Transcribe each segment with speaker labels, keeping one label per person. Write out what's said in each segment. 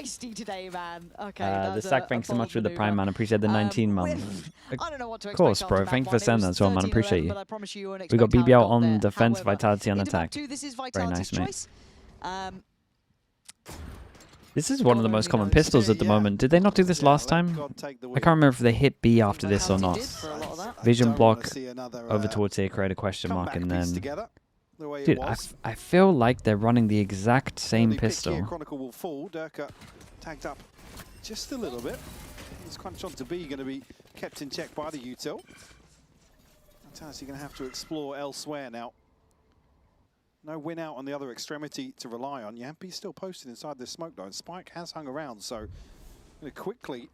Speaker 1: feisty today, man. Okay.
Speaker 2: The sack, thanks so much for the Prime, man. Appreciate the 19 months.
Speaker 1: I don't know what to
Speaker 2: Of course, bro. Thank you for sending that as well, man. Appreciate you. We got BBL on defense, Vitality on attack. Very nice, mate. This is one of the most common pistols at the moment. Did they not do this last time? I can't remember if they hit B after this or not. Vision block over towards here, create a question mark, and then... Dude, I feel like they're running the exact same pistol.
Speaker 3: Chronicle will fall. Durka tagged up just a little bit. He's crunched onto B, going to be kept in check by the util. Vitality going to have to explore elsewhere now. No win out on the other extremity to rely on. Yampi's still posted inside this smoke though, and Spike has hung around, so going to quickly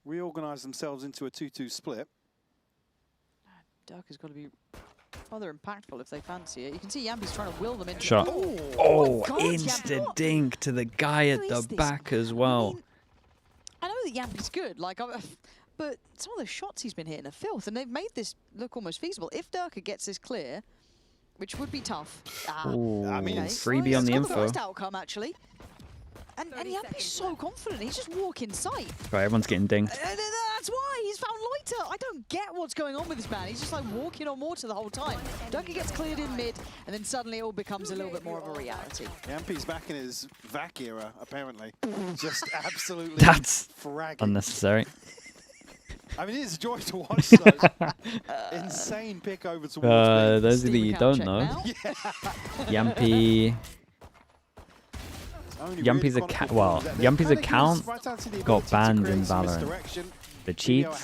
Speaker 3: reorganize themselves into a 2-2 split.
Speaker 1: Durka's got to be rather impactful if they fancy it. You can see Yampi's trying to will them into...
Speaker 2: Shot. Oh, insta-dink to the guy at the back as well.
Speaker 1: I know that Yampi's good, like, but some of the shots he's been hitting are filth, and they've made this look almost feasible. If Durka gets this clear, which would be tough.
Speaker 2: Ooh,
Speaker 3: I mean,
Speaker 2: freebie on the info.
Speaker 1: The first outcome, actually. And Yampi's so confident. He's just walking sight.
Speaker 2: Right, everyone's getting dinged.
Speaker 1: That's why he's found Loiter. I don't get what's going on with this man. He's just like walking on water the whole time. Durka gets cleared in mid, and then suddenly it all becomes a little bit more of a reality.
Speaker 3: Yampi's back in his VAC era, apparently. Just absolutely
Speaker 2: That's
Speaker 3: fragging.
Speaker 2: unnecessary.
Speaker 3: I mean, it is a joy to watch those. Insane pick over towards
Speaker 2: those of you you don't know. Yampy... Yumpy's account, well, Yumpy's account got banned in Valorant. The cheats.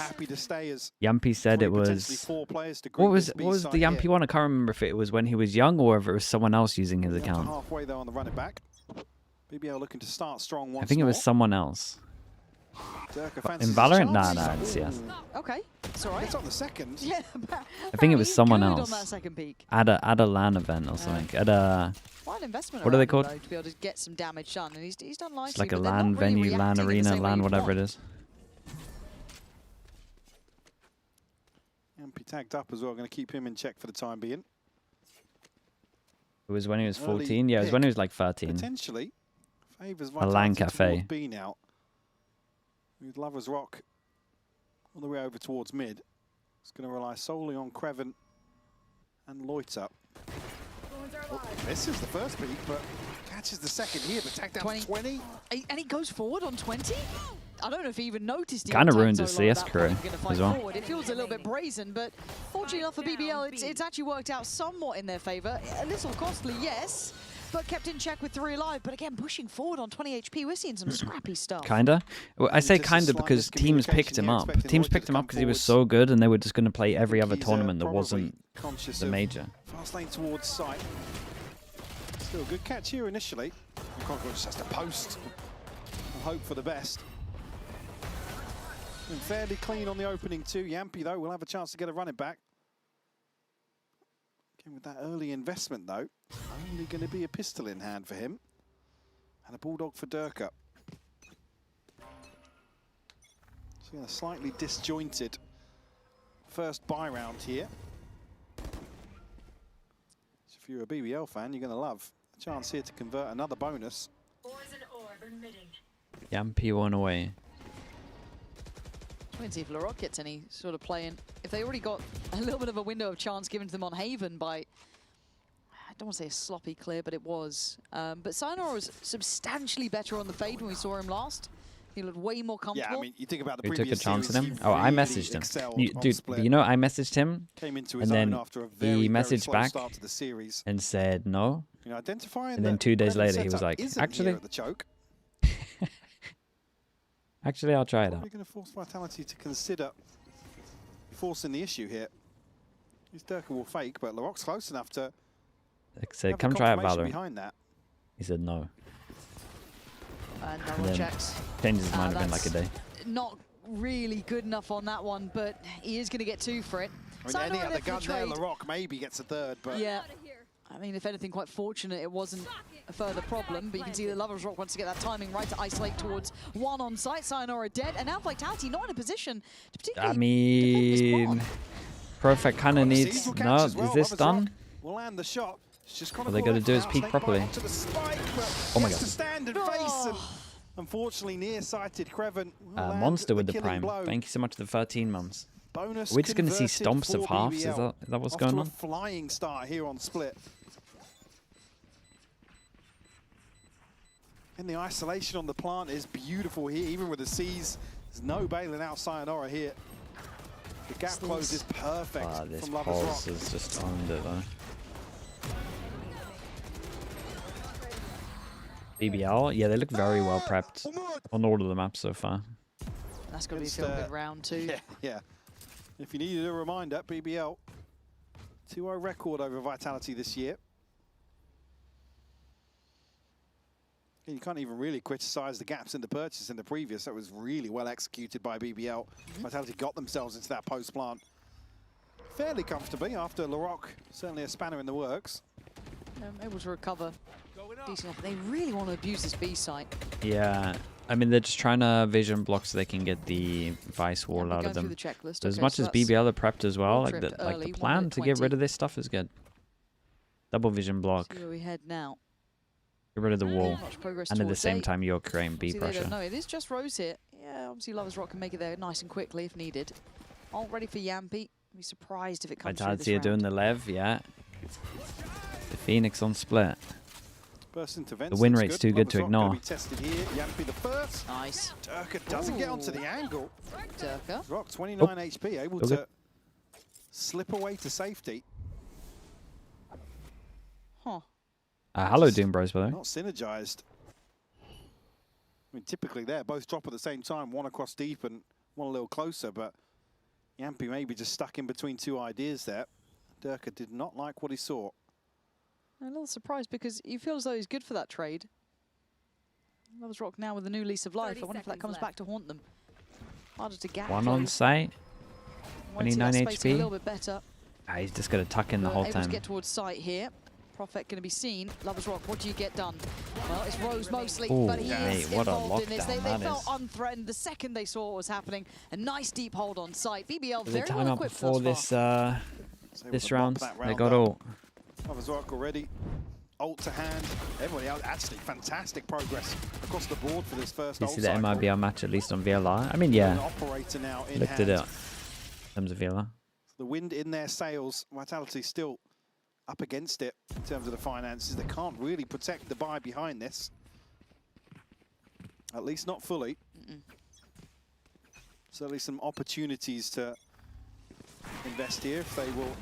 Speaker 2: Yumpy said it was. What was the Yumpy one? I can't remember if it was when he was young or if it was someone else using his account.
Speaker 3: Halfway there on the running back. BBL looking to start strong once
Speaker 2: I think it was someone else. In Valorant, nah, in CS.
Speaker 1: Okay, it's alright.
Speaker 3: It's on the second.
Speaker 1: Yeah,
Speaker 2: I think it was someone else.
Speaker 1: On that second peak.
Speaker 2: At a LAN event or something. At a.
Speaker 1: Investment
Speaker 2: what are they called?
Speaker 1: To be able to get some damage done, and he's done nicely.
Speaker 2: It's like a LAN venue, LAN arena, LAN whatever it is.
Speaker 3: Yampy tagged up as well. Going to keep him in check for the time being.
Speaker 2: It was when he was 14. Yeah, it was when he was like 13.
Speaker 3: Potentially favors
Speaker 2: a LAN cafe.
Speaker 3: B now. With Lovers Rock all the way over towards mid. It's going to rely solely on Creven and Loiter. Oh, misses the first peak, but catches the second here, but tagged down 20.
Speaker 1: And he goes forward on 20? I don't know if he even noticed.
Speaker 2: Kind of ruined his CS career as well.
Speaker 1: Forward. It feels a little bit brazen, but fortunately enough for BBL, it's actually worked out somewhat in their favor. A little costly, yes, but kept in check with 3 alive. But again, pushing forward on 20 HP, we're seeing some scrappy stuff.
Speaker 2: Kinda? Well, I say kinda because teams picked him up. Teams picked him up because he was so good, and they were just going to play every other tournament that wasn't the major.
Speaker 3: Fast lane towards site. Still a good catch here initially. Conqueror just has to post and hope for the best. Been fairly clean on the opening too. Yampy though will have a chance to get a running back. Again with that early investment though, only going to be a pistol in hand for him. And a bulldog for Durka. So a slightly disjointed first buy round here. So if you're a BBL fan, you're going to love a chance here to convert another bonus.
Speaker 2: Yampy one away.
Speaker 1: Trying to see if VALORANT gets any sort of play in. If they already got a little bit of a window of chance given to them on Haven by, I don't want to say a sloppy clear, but it was. But Sayonara was substantially better on the fade when we saw him last. He looked way more comfortable.
Speaker 3: Yeah, I mean, you think about the
Speaker 2: Who
Speaker 3: previous
Speaker 2: took a chance at
Speaker 3: series,
Speaker 2: him? Oh, I messaged him. Dude, you know, I messaged him, and then he messaged back and said no.
Speaker 3: You know,
Speaker 2: and then 2 days later, he was like, actually, actually, I'll try it out.
Speaker 3: We're going to force Vitality to consider forcing the issue here. His Durka will fake, but Laroc's close enough to.
Speaker 2: Like I said, come try out Valorant.
Speaker 3: Behind that.
Speaker 2: He said no.
Speaker 1: And no one checks.
Speaker 2: Changes his mind within like a day.
Speaker 1: Not really good enough on that one, but he is going to get 2 for it.
Speaker 3: I mean, any other gun there, Laroc maybe gets a 3rd, but
Speaker 1: yeah. I mean, if anything, quite fortunate it wasn't a further problem, but you can see that Lovers Rock wants to get that timing right to isolate towards 1 on site. Sayonara dead, and now Vitality not in a position to particularly.
Speaker 2: I mean, Perfect kind of needs. No, is this done?
Speaker 3: We'll land the shot.
Speaker 2: All they got to do is peek properly. Oh my god.
Speaker 3: Unfortunately, nearsighted Creven.
Speaker 2: Monster with the prime. Blow. Thank you so much for the 13 months.
Speaker 3: Bonus
Speaker 2: We're just going to see stomps of halves. Is that what's going on?
Speaker 3: A flying start here on Split. And the isolation on the plant is beautiful here, even with the C's. There's no bailing out Sayonara here. The gap close is perfect.
Speaker 2: Wow, this
Speaker 3: from
Speaker 2: pulse has just owned it though. BBL, yeah, they look very well prepped on all of the maps so far.
Speaker 1: That's going to be a good round too.
Speaker 3: Yeah. If you needed a reminder, BBL 2-0 record over Vitality this year. You can't even really criticize the gaps in the purchase in the previous. That was really well executed by BBL. Vitality got themselves into that post plant fairly comfortably after LaRock, certainly a spanner in the works.
Speaker 1: Able to recover decent enough. They really want to abuse this B site.
Speaker 2: Yeah, I mean, they're just trying to vision block so they can get the Vice wall out of them.
Speaker 1: The
Speaker 2: as much as BBL are prepped as well, like the plan to get rid of this stuff is good. Double vision block.
Speaker 1: See where we head now.
Speaker 2: Get rid of the wall, and at the same time you're creating B pressure.
Speaker 1: No, it is just Rose here. Yeah, obviously Lovers Rock can make it there nice and quickly if needed. All ready for Yampy. I'd be surprised if it comes through this round.
Speaker 2: doing the Lev, yeah. The Phoenix on Split. The win rate's too good to ignore.
Speaker 3: Yampy the first.
Speaker 1: Nice.
Speaker 3: Durka doesn't get onto the angle.
Speaker 1: Durka.
Speaker 3: Rock 29 HP, able to slip away to safety.
Speaker 1: Huh.
Speaker 2: Hello, Doom Bros, by the way.
Speaker 3: Not synergized. I mean, typically they're both drop at the same time, one across deep and one a little closer, but Yampy maybe just stuck in between two ideas there. Durka did not like what he saw.
Speaker 1: I'm a little surprised because he feels as though he's good for that trade. Lovers Rock now with a new lease of life. I wonder if that comes back to haunt them. Harder to gap.
Speaker 2: One on site. 29 HP.
Speaker 1: A little bit better.
Speaker 2: He's just going to tuck in the whole time.
Speaker 1: Able to get towards site here. Prophet going to be seen. Lovers Rock, what do you get done? Well, it's Rose mostly, but he is involved in this. They felt unthreatened the second they saw what was happening. A nice deep hold on site. BBL very well equipped
Speaker 2: before this round. They got ult.
Speaker 3: Lovers Rock already. Ult to hand. Everybody else, actually fantastic progress across the board for this first ult.
Speaker 2: You see the MIBR match at least on VLR? I mean, yeah. Looked at it in terms of VLR.
Speaker 3: The wind in their sails. Vitality still up against it in terms of the finances. They can't really protect the buy behind this. At least not fully. Certainly some opportunities to invest here if they will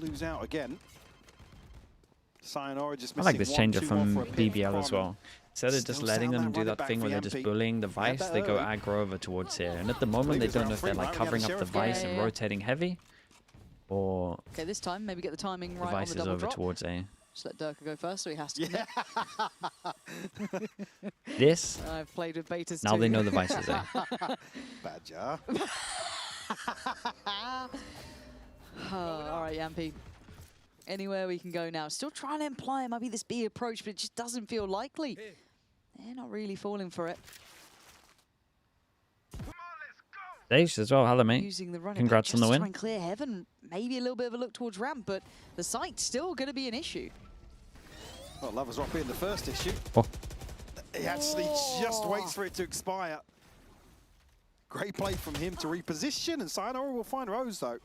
Speaker 3: lose out again. Sayonara just missing.
Speaker 2: I like this changer from BBL as well. Instead of just letting them do that thing where they're just bullying the Vice, they go aggro over towards here. And at the moment, they don't know if they're like covering up the Vice and rotating heavy, or
Speaker 1: okay, this time maybe get the timing right.
Speaker 2: The Vice
Speaker 1: on the
Speaker 2: is over
Speaker 1: drop.
Speaker 2: towards A.
Speaker 1: Just let Durka go first, so he has to.
Speaker 2: This.
Speaker 1: I've played with betas
Speaker 2: now
Speaker 1: too.
Speaker 2: They know the Vice is A.
Speaker 3: Badger.
Speaker 1: All right, Yampy. Anywhere we can go now. Still trying to imply it might be this B approach, but it just doesn't feel likely. They're not really falling for it.
Speaker 2: Daesh as well, hello mate.
Speaker 1: Using the
Speaker 2: Congrats on the win.
Speaker 1: Try and clear heaven. Maybe a little bit of a look towards ramp, but the site's still going to be an issue.
Speaker 3: Well, Lovers Rock being the first issue.
Speaker 2: Oh.
Speaker 3: He actually just waits for it to expire. Great play from him to reposition, and Sayonara will find Rose though.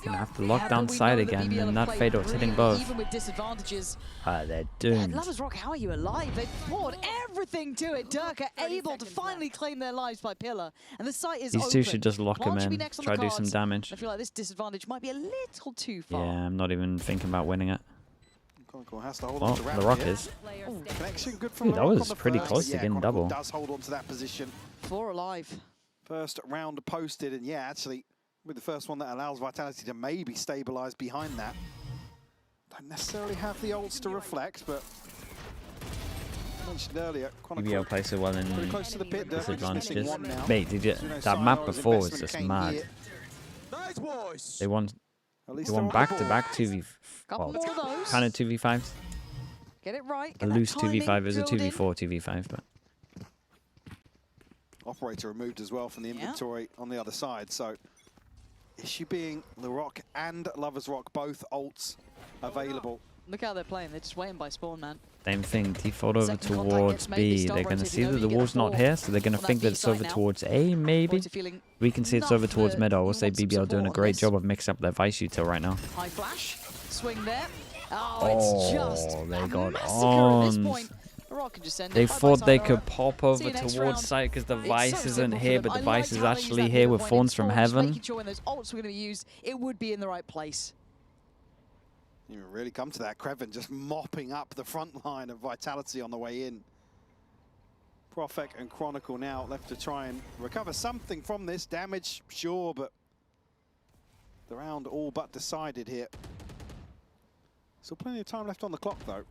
Speaker 2: Gonna have to lock down side again, and that Fedor's hitting both.
Speaker 1: Even with disadvantages.
Speaker 2: They're doomed.
Speaker 1: Lovers Rock, how are you alive? They've poured everything to it. Durka able to finally claim their lives by Pillar, and the site is open.
Speaker 2: These two should just lock him in, try to do some damage.
Speaker 1: I feel like this disadvantage might be a little too far.
Speaker 2: Yeah, I'm not even thinking about winning it.
Speaker 3: Has to hold on to
Speaker 2: the Rock is.
Speaker 3: Connection good from
Speaker 2: that was pretty close to getting double.
Speaker 3: Does hold on to that position.
Speaker 1: 4 alive.
Speaker 3: First round posted, and yeah, actually, with the first one that allows Vitality to maybe stabilize behind that. Don't necessarily have the ults to reflect, but I mentioned earlier,
Speaker 2: BBL plays so well in
Speaker 3: close to the pit,
Speaker 2: disadvantages. Mate, did you, that map before was just mad. They won back-to-back 2v, well, kind of 2v5s.
Speaker 1: Get it right.
Speaker 2: A loose 2v5 is a 2v4 2v5, but.
Speaker 3: Operator removed as well from the inventory on the other side. So issue being LaRock and Lovers Rock, both ults available.
Speaker 1: Look how they're playing. They're just waiting by spawn, man.
Speaker 2: Same thing, default over towards B. They're going to see that the wall's not here, so they're going to think that it's over towards A, maybe. We can see it's over towards mid. I will say BBL doing a great job of mixing up their Vice util right now.
Speaker 1: High flash, swing there. Oh, it's just
Speaker 2: they got
Speaker 1: on.
Speaker 2: They thought they could pop over towards site because the Vice isn't here, but the Vice is actually here with Thorns from Heaven.
Speaker 1: Making sure when those ults were going to be used, it would be in the right place.
Speaker 3: You really come to that. Kreven just mopping up the front line of Vitality on the way in. Profek and Chronicle now left to try and recover something from this. Damage, sure, but the round all but decided here. Still plenty of time left on the clock, though.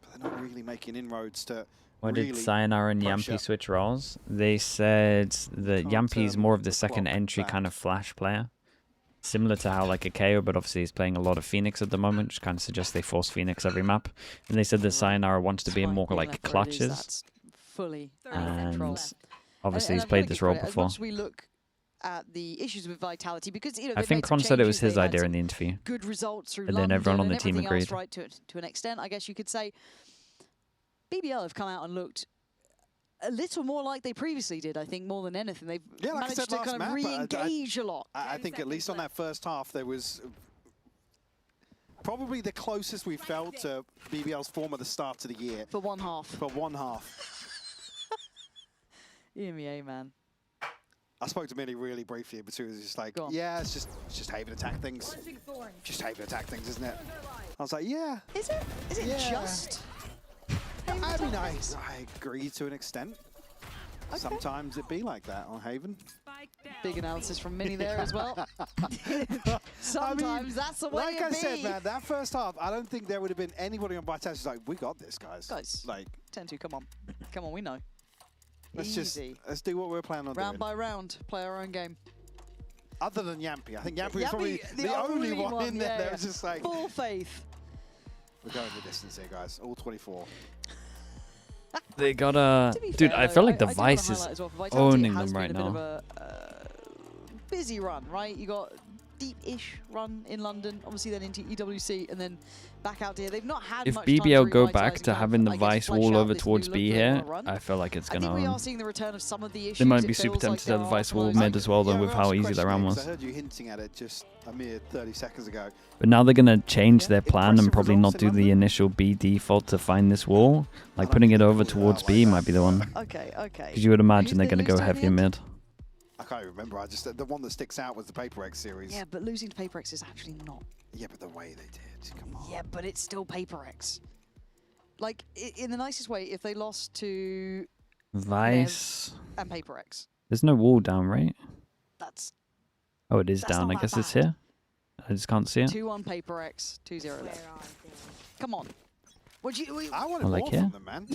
Speaker 3: But they're not really making inroads to
Speaker 2: Why
Speaker 3: really
Speaker 2: did Sayonara and Yampi switch roles? They said that Yampi is more of the second entry kind of flash player. Similar to how like a KO, but obviously he's playing a lot of Phoenix at the moment, which kind of suggests they force Phoenix every map. And they said that Sayonara wants to be in more like clutches. And obviously he's played this role before.
Speaker 1: As we look at the issues with Vitality, because
Speaker 2: I think Kron said it was his idea in the interview.
Speaker 1: Good results through
Speaker 2: and then everyone on the team agreed.
Speaker 1: Right, to an extent, I guess you could say. BBL have come out and looked a little more like they previously did, I think, more than anything. They've managed to kind of re-engage a lot.
Speaker 3: I think at least on that first half, there was probably the closest we felt to BBL's form at the start of the year.
Speaker 1: For one half.
Speaker 3: For one half.
Speaker 1: EMEA, man.
Speaker 3: I spoke to Millie really briefly, but she was just like, yeah, it's just Haven attack things. Just Haven attack things, isn't it? I was like, yeah.
Speaker 1: Is it? Is it just?
Speaker 3: I mean, I agree to an extent. Okay. Sometimes it be like that on Haven.
Speaker 1: Big analysis from Minnie there as well. Sometimes I mean, that's the way
Speaker 3: like I said, man, that first half, I don't think there would have been anybody on Vitality like, we got this, guys. Like
Speaker 1: 10-2, come on. Come on, we know.
Speaker 3: Let's do what we're planning on doing.
Speaker 1: Round by round, play our own game.
Speaker 3: Other than Yampi. I think Yampi is probably the only one in there that was just like...
Speaker 1: Full faith.
Speaker 3: We're going the distance here, guys. All 24.
Speaker 2: They got a... Dude, I feel like the Vice is owning them right now.
Speaker 1: Bit of a busy run, right? You got deep-ish run in London, obviously then into EWC, and then back out here. They've not had much time to
Speaker 2: BBL go back to having the Vice wall over towards B here, I feel like it's going to
Speaker 1: we are seeing the return of some of the issues.
Speaker 2: They might be super tempted to have the Vice wall mid as well, though, with how easy that round was.
Speaker 3: I heard you hinting at it just a mere 30 seconds ago.
Speaker 2: But now they're going to change their plan and probably not do the initial B default to find this wall. Like putting it over towards B might be the one.
Speaker 1: Okay.
Speaker 2: Because you would imagine they're going to go heavier mid.
Speaker 3: I can't remember. The one that sticks out was the Paper X series.
Speaker 1: Yeah, but losing to Paper X is actually not.
Speaker 3: Yeah, but the way they did, come on.
Speaker 1: Yeah, but it's still Paper X. Like, in the nicest way, if they lost to
Speaker 2: Vice
Speaker 1: and Paper X.
Speaker 2: There's no wall down, right?
Speaker 1: That's...
Speaker 2: Oh, it is down. I guess it's here. I just can't see it.
Speaker 1: 2-1 Paper X, 2-0 left. Come on.
Speaker 3: I wanted more from them, man.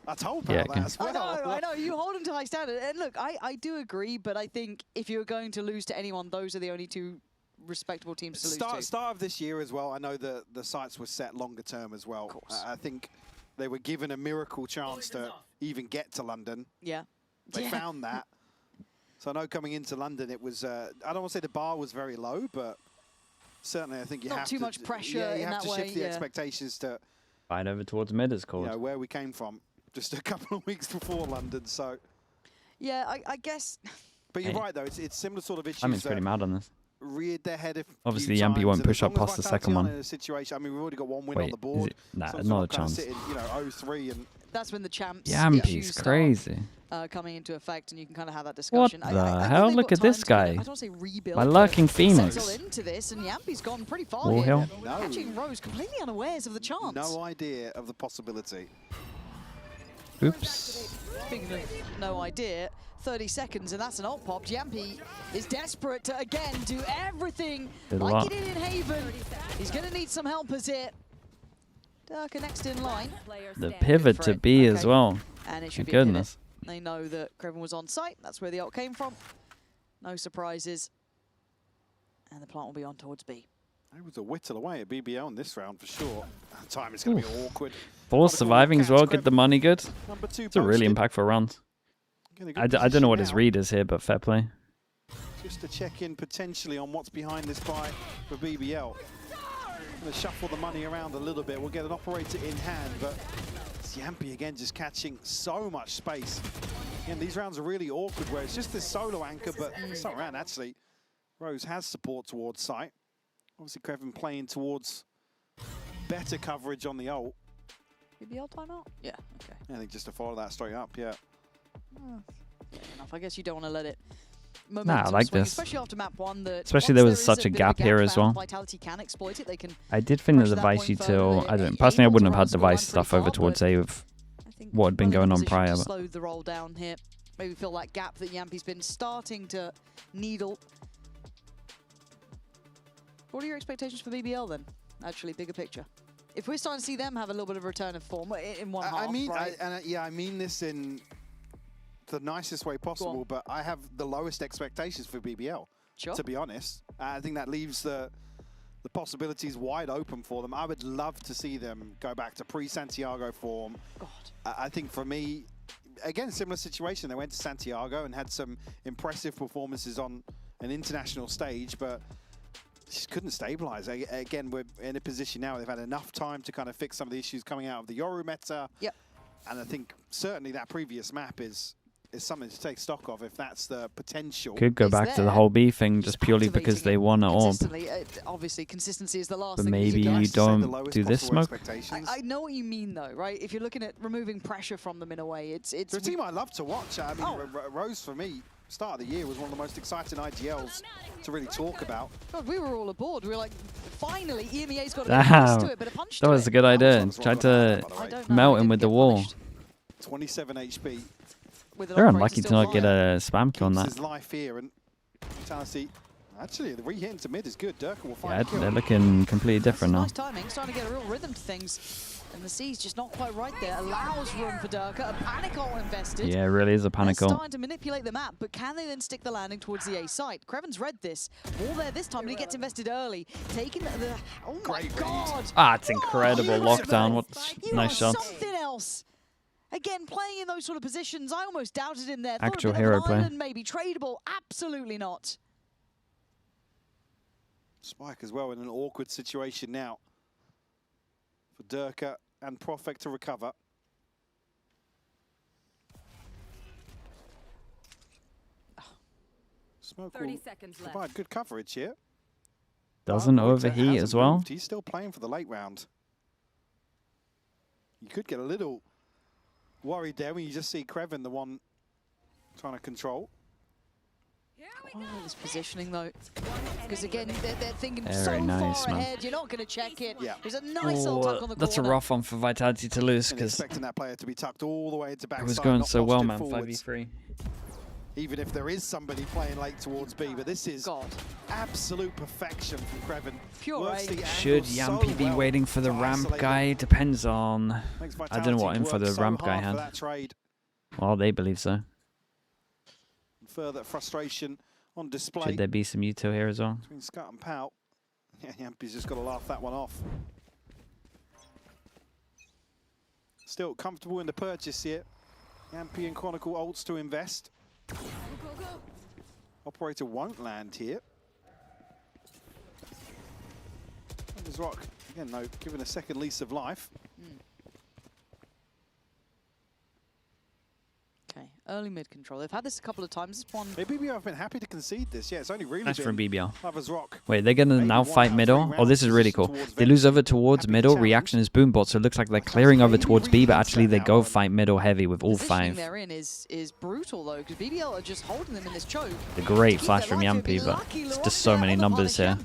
Speaker 3: I told them that as well.
Speaker 1: I know, you hold them to high standard. And look, I do agree, but I think if you're going to lose to anyone, those are the only two respectable teams to lose to.
Speaker 3: Start of this year as well, I know the sights were set longer term as well.
Speaker 1: Of course.
Speaker 3: I think they were given a miracle chance to even get to London.
Speaker 1: Yeah.
Speaker 3: They found that. So I know coming into London, it was, I don't want to say the bar was very low, but certainly I think you have to...
Speaker 1: Not too much pressure
Speaker 3: you
Speaker 1: in
Speaker 3: have
Speaker 1: that
Speaker 3: to
Speaker 1: way.
Speaker 3: shift the expectations to...
Speaker 2: Fight over towards mid is called.
Speaker 3: You know, where we came from just a couple of weeks before London, so...
Speaker 1: Yeah, I guess...
Speaker 3: But you're right, though. It's similar sort of issues.
Speaker 2: I mean, it's pretty mad on this.
Speaker 3: Reared their head
Speaker 2: obviously, Yampi won't push up past the second one.
Speaker 3: In a situation, I mean, we've already got one win on the board.
Speaker 2: Nah, not a chance.
Speaker 3: Sitting, you know, 0-3 and...
Speaker 1: That's when the champs
Speaker 2: Yampi's crazy.
Speaker 1: Coming into effect, and you can kind of have that discussion.
Speaker 2: What the hell? Look at this guy.
Speaker 1: I don't want to say rebuild.
Speaker 2: My lurking Phoenix.
Speaker 1: Settle into this, and Yampi's gone pretty far
Speaker 2: Wall
Speaker 1: here.
Speaker 2: hill.
Speaker 3: No.
Speaker 1: Catching Rose completely unawares of the chance.
Speaker 3: No idea of the possibility.
Speaker 2: Oops.
Speaker 1: Speaking of no idea, 30 seconds, and that's an ult pop. Yampi is desperate to, again, do everything like he did in Haven. He's going to need some helpers here. Durka next in line.
Speaker 2: The pivot to B as well.
Speaker 1: And it should be
Speaker 2: goodness.
Speaker 1: They know that Kreven was on site. That's where the ult came from. No surprises. And the plant will be on towards B.
Speaker 3: It was a whittle away at BBL in this round for sure. Time is going to be awkward.
Speaker 2: Force surviving as well, get the money good.
Speaker 3: #2
Speaker 2: it's a really impactful round. I don't know what his read is here, but fair play.
Speaker 3: Just to check in potentially on what's behind this buy for BBL. Going to shuffle the money around a little bit. We'll get an operator in hand, but it's Yampi again just catching so much space. Again, these rounds are really awkward where it's just this solo anchor, but it's not around actually. Rose has support towards site. Obviously, Krevin playing towards better coverage on the ult.
Speaker 1: BBL timeout? Yeah, okay.
Speaker 3: I think just to follow that straight up, yeah.
Speaker 1: Fair enough. I guess you don't want to let it.
Speaker 2: Nah, I like
Speaker 1: swing,
Speaker 2: this.
Speaker 1: especially after map 1.
Speaker 2: Especially there was such a gap here as well.
Speaker 1: Vitality can exploit it. They can
Speaker 2: I did think that the Vice till I don't personally I wouldn't have had the Vice stuff over towards A with what had been going on prior. But
Speaker 1: slow the roll down here. Maybe fill that gap that Yampi's been starting to needle. What are your expectations for BBL then? Actually, bigger picture. If we're starting to see them have a little bit of return of form in one half,
Speaker 3: I mean,
Speaker 1: right?
Speaker 3: I mean this in the nicest way possible, but I have the lowest expectations for BBL, to be honest. I think that leaves the possibilities wide open for them. I would love to see them go back to pre-Santiago form.
Speaker 1: God.
Speaker 3: I think for me, again, similar situation. They went to Santiago and had some impressive performances on an international stage, but just couldn't stabilize. Again, we're in a position now where they've had enough time to kind of fix some of the issues coming out of the Yoru meta.
Speaker 1: Yep.
Speaker 3: And I think certainly that previous map is something to take stock of if that's the potential.
Speaker 2: Could go back to the whole B thing just purely because they won an orb.
Speaker 1: Obviously, consistency is the last
Speaker 2: but
Speaker 1: thing.
Speaker 2: Maybe you don't do this smoke.
Speaker 1: I know what you mean, though, right? If you're looking at removing pressure from them in a way, it's a
Speaker 3: team I love to watch. I mean, Rose for me, start of the year was one of the most exciting IGLs to really talk about.
Speaker 1: God, we were all aboard. We were like, finally, EMEA's got a bit to it, but a punch to it.
Speaker 2: That was a good idea. Tried to melt him with the wall.
Speaker 3: 27 HP.
Speaker 2: They're unlucky to not get a spam kill on that.
Speaker 3: His life here, and Vitality, actually, the re-hit into mid is good. Durka will find
Speaker 2: Yeah, they're looking completely different now.
Speaker 1: Nice timing, starting to get a real rhythm to things. And the C's just not quite right there. Allows room for Durka. A panic ult invested.
Speaker 2: Yeah, it really is a panic ult.
Speaker 1: They're starting to manipulate the map, but can they then stick the landing towards the A site? Kreven's read this. Wall there this time, but he gets invested early. Taking the... Oh my God!
Speaker 2: Ah, it's incredible. Lockdown. What nice shots.
Speaker 1: Something else. Again, playing in those sort of positions, I almost doubted him there.
Speaker 2: Actual hero play.
Speaker 1: Maybe tradable. Absolutely not.
Speaker 3: Spike as well in an awkward situation now for Durka and Profek to recover. Smoke will provide good coverage here.
Speaker 2: Doesn't overheat as well.
Speaker 3: He's still playing for the late round. You could get a little worried there when you just see Kreven, the one trying to control.
Speaker 1: Oh, this positioning though, because again they're thinking
Speaker 2: very
Speaker 1: so
Speaker 2: nice,
Speaker 1: far
Speaker 2: man.
Speaker 1: ahead. You're not going to check it.
Speaker 3: Yeah.
Speaker 1: There's a nice old tuck on the
Speaker 2: that's
Speaker 1: corner.
Speaker 2: a rough one for Vitality to lose because
Speaker 3: expecting that player to be tucked all the way into backside.
Speaker 2: It was going so well, man.
Speaker 3: Forwards.
Speaker 2: 5v3.
Speaker 3: Even if there is somebody playing late towards B, but this is absolute perfection from Kreven.
Speaker 1: Pure
Speaker 2: Should Yampi be waiting for the ramp guy? Depends on... I don't know what info the ramp guy had. Well, they believe so.
Speaker 3: Further frustration on display.
Speaker 2: Should there be some util here as well?
Speaker 3: Between Scott and Pout. Yeah, Yampi's just got to laugh that one off. Still comfortable in the purchase here. Yampi and Chronicle ults to invest. Operator won't land here. There's Rock, again, though, given a second lease of life.
Speaker 1: Okay, early mid control. They've had this a couple of times. This one.
Speaker 3: Maybe BBL have been happy to concede this. Yeah, it's only really
Speaker 2: Nice from BBL.
Speaker 3: Lovers Rock.
Speaker 2: Wait, they're going to now fight middle? Oh, this is really cool. They lose over towards middle. Reaction is Boombot, so it looks like they're clearing over towards B, but actually they go fight middle heavy with all 5.
Speaker 1: They're in is brutal, though, because BBL are just holding them in this choke.
Speaker 2: The great flash from Yampi, but it's just so many numbers here.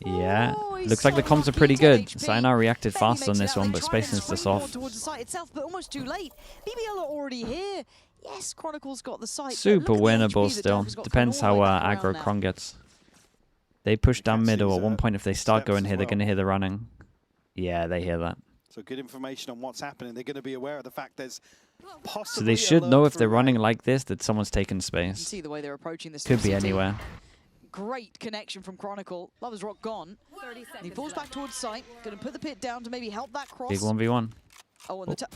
Speaker 2: Yeah, looks like the comms are pretty good. Sayonara reacted fast on this one, but spacing's just off.
Speaker 1: Towards the site itself, but almost too late. BBL are already here. Yes, Chronicle's got the site.
Speaker 2: Super winnable still. Depends how aggro Kron gets. They push down middle. At one point, if they start going here, they're going to hear the running. Yeah, they hear that.
Speaker 3: So good information on what's happening. They're going to be aware of the fact there's possibly.
Speaker 2: So they should know if they're running like this that someone's taken space.
Speaker 1: See the way they're approaching this.
Speaker 2: Could be anywhere.
Speaker 1: Great connection from Chronicle. Lovers Rock gone. He falls back towards site. Going to put the pit down to maybe help that cross.
Speaker 2: Big 1v1.
Speaker 1: Oh, and the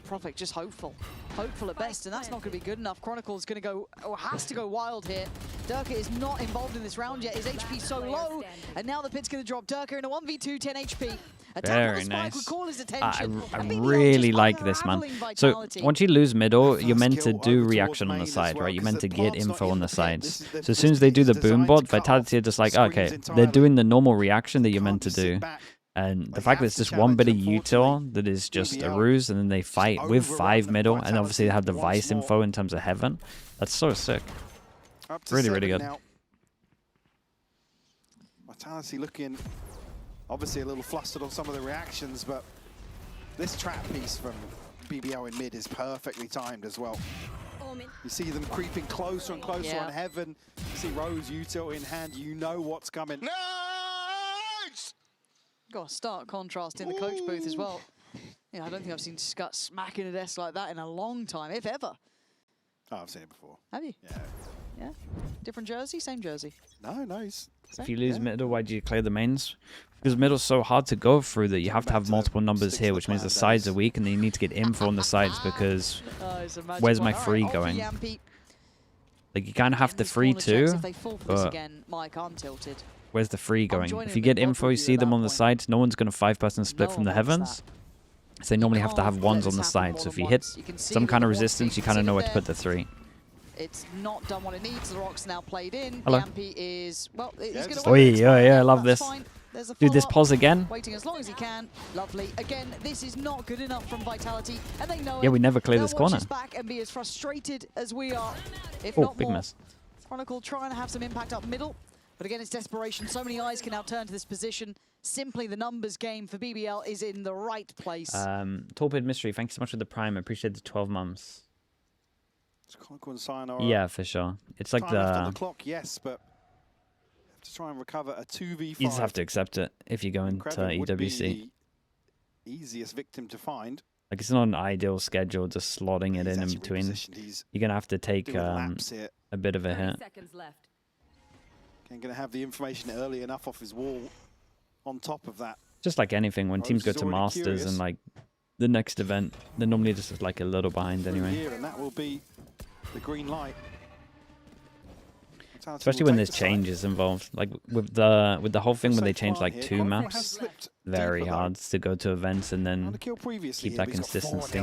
Speaker 1: Profik just hopeful at best, and that's not going to be good enough. Chronicle's going to go, or has to go wild here. Durka is not involved in this round yet. His HP so low, and now the pit's going to drop Durka in a 1v2, 10 HP.
Speaker 2: Very nice.
Speaker 1: Would call his attention.
Speaker 2: I really like this, man. So once you lose middle, you're meant to do reaction on the side, right? You're meant to get info on the sides. So as soon as they do the boom bot, Vitality are just like, okay, they're doing the normal reaction that you're meant to do. And the fact that it's just one bit of util that is just a ruse, and then they fight with 5 middle, and obviously they have the Vice info in terms of Heaven. That's so sick. Really, really good.
Speaker 3: Vitality looking obviously a little flustered on some of the reactions, but this trap piece from BBL in mid is perfectly timed as well. You see them creeping closer and closer on Heaven. You see Rose util in hand. You know what's coming. Nice!
Speaker 1: Got a stark contrast in the coach booth as well. Yeah, I don't think I've seen Scut smacking a desk like that in a long time, if ever.
Speaker 3: Oh, I've seen it before.
Speaker 1: Have you?
Speaker 3: Yeah.
Speaker 1: Yeah? Different jersey, same jersey?
Speaker 3: No, he's...
Speaker 2: If you lose middle, why do you clear the mains? Because middle's so hard to go through that you have to have multiple numbers here, which means the sides are weak, and then you need to get info on the sides because where's my free going? Like, you kind of have the free too, but where's the free going? If you get info, you see them on the sides, no one's going to 5-person split from the Heavens. So they normally have to have ones on the side. So if you hit some kind of resistance, you kind of know where to put the 3.
Speaker 1: It's not done what it needs. The rock's now played in.
Speaker 2: Hello.
Speaker 1: Yampy is, well, he's going to
Speaker 2: wait. Yeah, I love this. Dude, this pause again.
Speaker 1: Waiting as long as he can. Lovely. Again, this is not good enough from Vitality, and they know it.
Speaker 2: Yeah, we never clear this corner.
Speaker 1: Back and be as frustrated as we are, if
Speaker 2: not
Speaker 1: big
Speaker 2: more. Miss.
Speaker 1: Chronicle trying to have some impact up middle, but again, it's desperation. So many eyes can now turn to this position. Simply the numbers game for BBL is in the right place.
Speaker 2: Torpid Mystery, thank you so much for the Prime. I appreciate the 12 months. Yeah, for sure. It's like
Speaker 3: the clock, yes, but have to try and recover a 2v5.
Speaker 2: You just have to accept it if you go into EWC.
Speaker 3: Easiest victim to find.
Speaker 2: Like, it's not an ideal schedule, just slotting it in between. You're gonna have to take a bit of a hit.
Speaker 3: Again, gonna have the information early enough off his wall. On top of that,
Speaker 2: just like anything, when teams go to Masters and like the next event, they're normally just like a little behind anyway.
Speaker 3: And that will be the green light.
Speaker 2: Especially when there's changes involved, like with the whole thing when they change like 2 maps, very hard to go to events and then keep that consistency.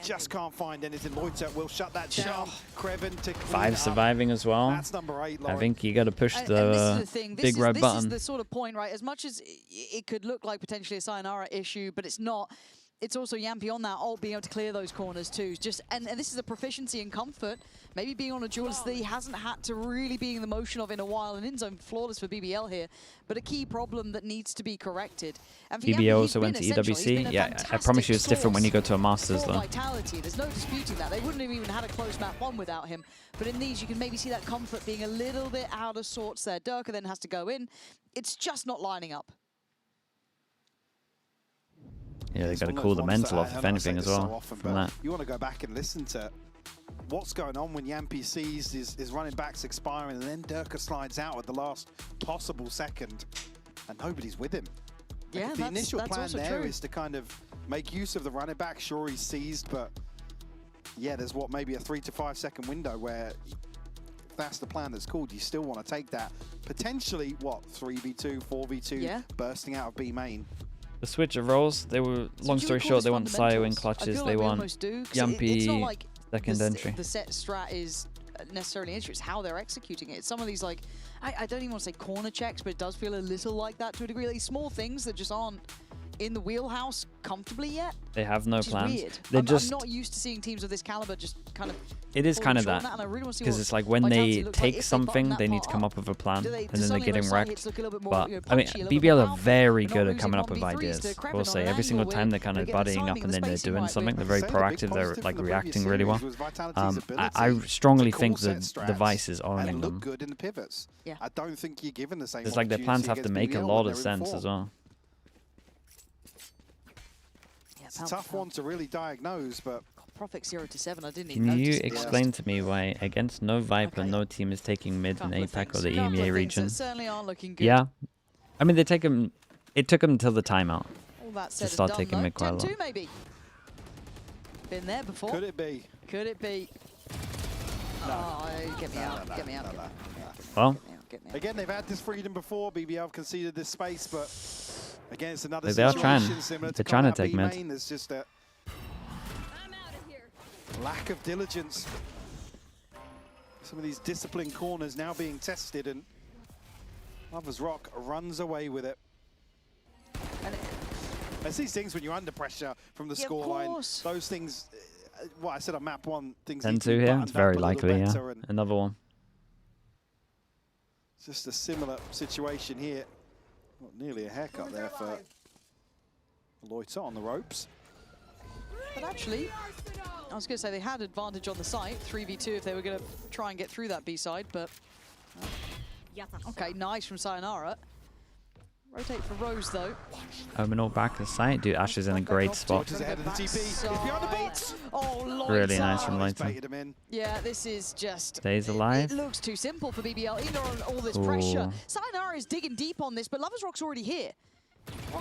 Speaker 3: Just can't find anything. Loiter will shut that down. Kreven to
Speaker 2: 5 surviving as well.
Speaker 3: That's number 8.
Speaker 2: I think you got to push the big red button.
Speaker 1: This is the sort of point, right? As much as it could look like potentially a Sayonara issue, but it's not. It's also Yampy on that ult being able to clear those corners too. Just and this is a proficiency and comfort. Maybe being on a duelist that he hasn't had to really be in the motion of in a while. And in-zone flawless for BBL here, but a key problem that needs to be corrected. And
Speaker 2: BBL Yampy, also went to EWC. Yeah, I promise you it's different when you go to a Masters though.
Speaker 1: Vitality. There's no disputing that. They wouldn't have even had a close map 1 without him. But in these, you can maybe see that comfort being a little bit out of sorts there. Durka then has to go in. It's just not lining up.
Speaker 2: Yeah, they got to cool the mental off, if anything, as well, from that.
Speaker 3: You want to go back and listen to what's going on when Yampy sees his running backs expiring, and then Durka slides out at the last possible second, and nobody's with him.
Speaker 1: Yeah,
Speaker 3: the initial plan there is to kind of make use of the running back. Sure, he's seized, but yeah, there's what, maybe a 3 to 5 second window where if that's the plan that's called, you still want to take that. Potentially, what, 3v2, 4v2, bursting out of B main.
Speaker 2: The switch of roles, they were, long story short, they want Sayo in clutches, they want Yampy second entry.
Speaker 1: The set strat is necessarily an issue, it's how they're executing it. It's some of these, like, I don't even want to say corner checks, but it does feel a little like that to a degree. These small things that just aren't in the wheelhouse comfortably yet.
Speaker 2: They have no plans.
Speaker 1: Weird.
Speaker 2: They're just,
Speaker 1: I'm not used to seeing teams of this caliber just kind of.
Speaker 2: It is kind of that, because it's like when they take something, they need to come up with a plan, and then they're getting wrecked. But I mean, BBL are very good at coming up with ideas. I will say, every single time they're kind of buddying up and then they're doing something. They're very proactive. They're like reacting really well. I strongly think that the Vice is owning them.
Speaker 3: I don't think you're given the same.
Speaker 2: It's like their plans have to make a lot of sense as well.
Speaker 3: It's a tough one to really diagnose, but
Speaker 1: Profik 0 to 7. I didn't even
Speaker 2: notice. Can you explain to me why against no Viper, no team is taking mid in APAC or the EMEA region?
Speaker 1: Certainly aren't looking good.
Speaker 2: Yeah, I mean they take them. It took them until the timeout to start taking mid quite a lot.
Speaker 1: Maybe. Been there before.
Speaker 3: Could it be?
Speaker 1: Could it be?
Speaker 3: No.
Speaker 1: Oh, get me out, get me out.
Speaker 2: Well,
Speaker 3: again, they've had this freedom before. BBL have conceded this space, but again, it's another
Speaker 2: they are
Speaker 3: situation similar to
Speaker 2: trying to take
Speaker 3: main.
Speaker 2: mid.
Speaker 3: There's just a lack of diligence. Some of these disciplined corners now being tested, and Lovers Rock runs away with it. There's these things when you're under pressure from the scoreline. Those things, what I said on map 1, things
Speaker 2: 10-2 here. It's very likely, yeah. Another one.
Speaker 3: Just a similar situation here. Well, nearly a haircut there for Loiter on the ropes.
Speaker 1: But actually, I was going to say they had advantage on the site, 3v2 if they were going to try and get through that B side, but okay, nice from Sayonara. Rotate for Rose though.
Speaker 2: Omenor back to the site. Dude, Ash is in a great spot.
Speaker 1: Oh,
Speaker 2: really nice from Loiter.
Speaker 1: Yeah, this is just...
Speaker 2: Stays alive.
Speaker 1: It looks too simple for BBL, even on all this pressure. Sayonara is digging deep on this, but Lovers Rock's already here.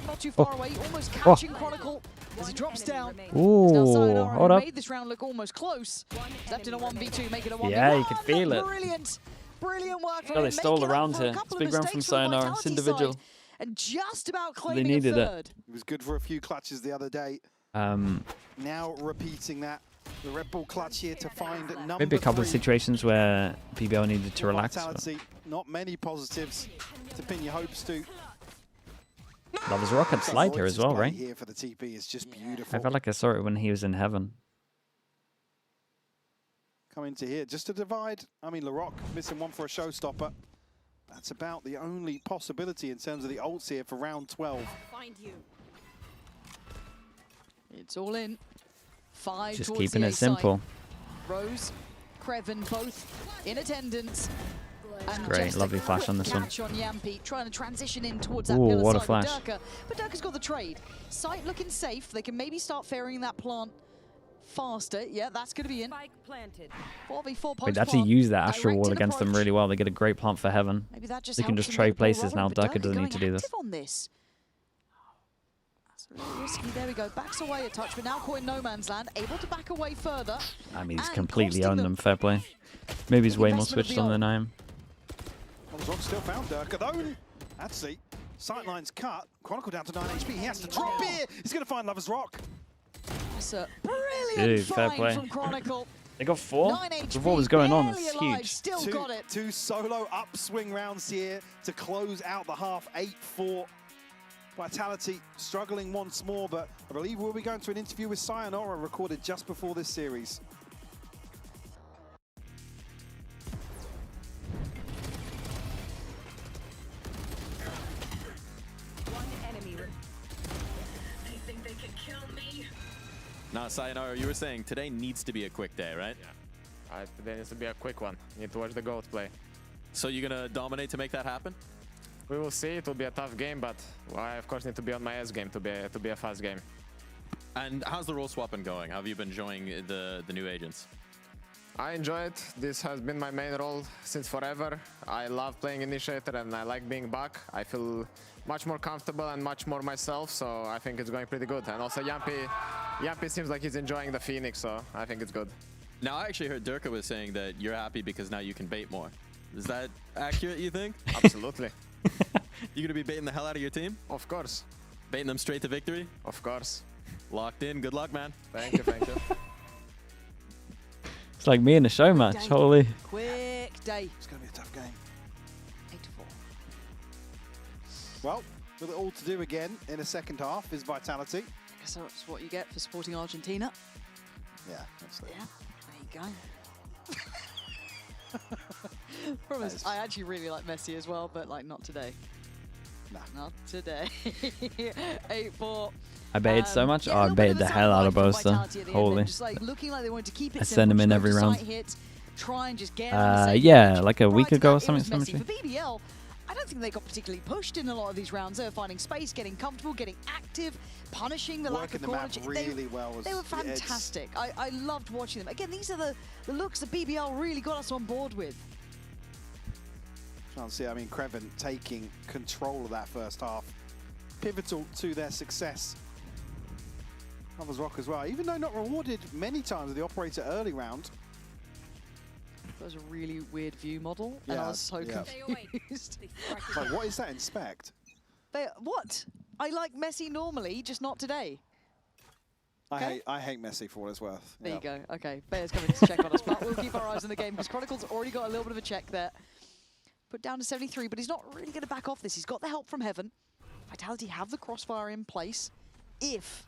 Speaker 1: Not too far away, almost catching Chronicle as he drops down.
Speaker 2: Ooh, hold up.
Speaker 1: Made this round look almost close. Stepped in a 1v2, make it a 1v1.
Speaker 2: Yeah, you can feel it.
Speaker 1: Brilliant work.
Speaker 2: Oh, they stole around here. It's a big run from Sayonara. It's individual.
Speaker 1: And just about claiming
Speaker 2: they needed
Speaker 1: a third.
Speaker 3: It was good for a few clutches the other day. Now repeating that. The Red Bull clutch here to find number 3.
Speaker 2: Maybe a couple of situations where BBL needed to relax.
Speaker 3: Not many positives to pin your hopes to.
Speaker 2: Lovers Rock had Sliggy here as well, right?
Speaker 3: Here for the TP is just beautiful.
Speaker 2: I felt like I saw it when he was in heaven.
Speaker 3: Coming to here just to divide. I mean, LaRock missing one for a showstopper. That's about the only possibility in terms of the ults here for round 12.
Speaker 1: It's all in. 5
Speaker 2: just keeping it simple.
Speaker 1: Rose, Kreven both in attendance. And
Speaker 2: great, lovely flash on this one.
Speaker 1: On Yampi, trying to transition in towards that
Speaker 2: Ooh,
Speaker 1: pillar
Speaker 2: what a
Speaker 1: side
Speaker 2: flash.
Speaker 1: Durka. But Durka's got the trade. Site looking safe. They can maybe start ferrying that plant faster. Yeah, that's going to be in. 4v4 post.
Speaker 2: They actually use that Astral Wall against them really well. They get a great plant for heaven.
Speaker 1: Maybe that just
Speaker 2: they can just trade places now. Durka doesn't need to do this.
Speaker 1: On this. That's really risky. There we go. Backs away a touch, but now caught in no man's land. Able to back away further.
Speaker 2: I mean, he's completely owned them. Fair play. Maybe he's way more switched on than I am.
Speaker 3: Rock still found Durka though. Actually, sightline's cut. Chronicle down to 9 HP. He has to drop here. He's going to find Lovers Rock.
Speaker 1: That's a brilliant find from Chronicle.
Speaker 2: They got 4? With what was going on, it's huge.
Speaker 1: Still got it.
Speaker 3: 2 solo upswing rounds here to close out the half. 8-4. Vitality struggling once more, but I believe we'll be going to an interview with Sayonara recorded just before this series.
Speaker 4: Now, Sayonara, you were saying today needs to be a quick day, right?
Speaker 5: Yeah. Today needs to be a quick one. Need to watch the GOAT play.
Speaker 4: So you're going to dominate to make that happen?
Speaker 5: We will see. It will be a tough game, but I, of course, need to be on my S game to be a fast game.
Speaker 4: And how's the role swapping going? How have you been enjoying the new agents?
Speaker 5: I enjoy it. This has been my main role since forever. I love playing Initiator and I like being back. I feel much more comfortable and much more myself, so I think it's going pretty good. And also Yampi seems like he's enjoying the Phoenix, so I think it's good.
Speaker 4: Now, I actually heard Durka was saying that you're happy because now you can bait more. Is that accurate, you think?
Speaker 5: Absolutely.
Speaker 4: You're going to be baiting the hell out of your team?
Speaker 5: Of course.
Speaker 4: Baiting them straight to victory?
Speaker 5: Of course.
Speaker 4: Locked in. Good luck, man.
Speaker 5: Thank you, thank you.
Speaker 2: It's like me in a show match, holy.
Speaker 1: Quick day.
Speaker 3: It's going to be a tough game.
Speaker 1: 8-4.
Speaker 3: Well, with it all to do again in a second half is Vitality.
Speaker 1: I guess that's what you get for supporting Argentina.
Speaker 3: Yeah, absolutely.
Speaker 1: Yeah, there you go. Promise, I actually really like Messi as well, but like not today.
Speaker 3: Nah.
Speaker 1: Not today. 8-4.
Speaker 2: I baited so much. Oh, I baited the hell out of Boaster. Holy.
Speaker 1: Just like looking like they wanted to keep it
Speaker 2: I send him in every round.
Speaker 1: Try and just get
Speaker 2: yeah, like a week ago or something.
Speaker 1: For BBL, I don't think they got particularly pushed in a lot of these rounds. They were finding space, getting comfortable, getting active, punishing the lack of quality.
Speaker 3: Really well.
Speaker 1: They were fantastic. I loved watching them. Again, these are the looks that BBL really got us on board with.
Speaker 3: Trying to see, I mean, Kreven taking control of that first half. Pivotal to their success. Lovers Rock as well, even though not rewarded many times with the operator early round.
Speaker 1: That was a really weird view model, and I was so confused.
Speaker 3: Like, what is that inspect?
Speaker 1: What? I like Messi normally, just not today. Okay.
Speaker 3: I hate Messi for what it's worth.
Speaker 1: There you go. Okay, Bayer's coming to check on us, but we'll keep our eyes on the game because Chronicle's already got a little bit of a check there. Put down to 73, but he's not really going to back off this. He's got the help from Heaven. Vitality have the crossfire in place. If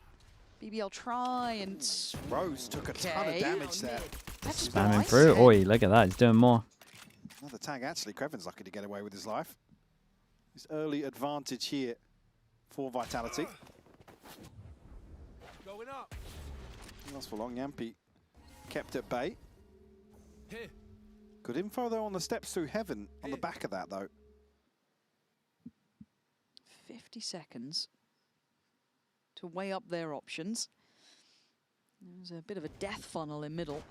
Speaker 1: BBL try and...
Speaker 3: Rose took a ton of damage there.
Speaker 1: That's
Speaker 2: Spamming
Speaker 1: nice.
Speaker 2: through. Oi, look at that. He's doing more.
Speaker 3: Another tag, actually. Kreven's lucky to get away with his life. His early advantage here for Vitality.
Speaker 6: Going up.
Speaker 3: Last for long, Yampi kept at bay.
Speaker 6: Here.
Speaker 3: Good info, though, on the steps through Heaven on the back of that, though.
Speaker 1: 50 seconds to weigh up their options. There's a bit of a death funnel in middle.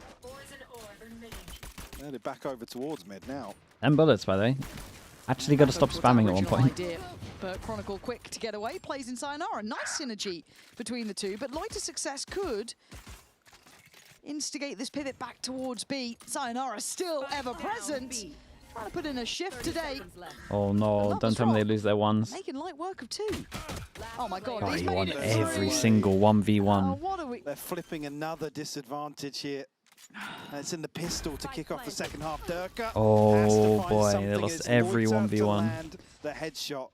Speaker 3: They're back over towards mid now.
Speaker 2: And bullets, by the way. Actually got to stop spamming at one point.
Speaker 1: Idea, but Chronicle quick to get away, plays in Sayonara. Nice synergy between the two, but Loiter's success could instigate this pivot back towards B. Sayonara still ever present. Trying to put in a shift today.
Speaker 2: Oh no, don't tell me they lose their ones.
Speaker 1: Making light work of 2. Oh my god,
Speaker 2: Oh,
Speaker 1: he's
Speaker 2: he
Speaker 1: made
Speaker 2: won
Speaker 1: it
Speaker 2: every
Speaker 1: through.
Speaker 2: single 1v1.
Speaker 1: What are we?
Speaker 3: They're flipping another disadvantage here. And it's in the pistol to kick off the second half. Durka
Speaker 2: Oh boy, they lost every
Speaker 3: Loiter to
Speaker 2: 1v1.
Speaker 3: land the headshot.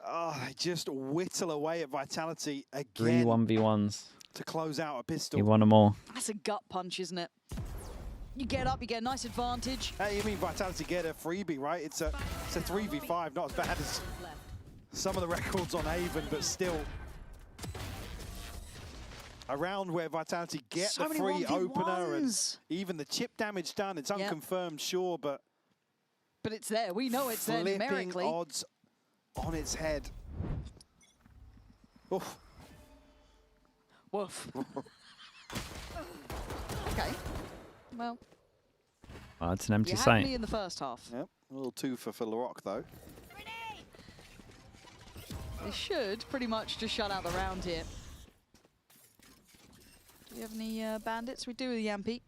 Speaker 3: Oh, they just whittle away at Vitality
Speaker 2: 3
Speaker 3: again
Speaker 2: 1v1s.
Speaker 3: to close out a pistol.
Speaker 2: He won them all.
Speaker 1: That's a gut punch, isn't it? You get up, you get a nice advantage.
Speaker 3: Hey, you mean Vitality get a freebie, right? It's a 3v5, not as bad as some of the records on Haven, but still. A round where Vitality get
Speaker 1: So
Speaker 3: the
Speaker 1: many
Speaker 3: free
Speaker 1: 1v1s.
Speaker 3: opener and even the chip damage done. It's unconfirmed, sure, but
Speaker 1: But it's there. We know it's there
Speaker 3: flipping
Speaker 1: numerically.
Speaker 3: odds on its head. Oof.
Speaker 1: Woof. Okay. Well,
Speaker 2: Oh, it's an empty
Speaker 1: you had
Speaker 2: site.
Speaker 1: me in the first half.
Speaker 3: Yep, a little twofer for Larocque, though.
Speaker 1: They should pretty much just shut out the round here. Do we have any bandits? We do with Yampi.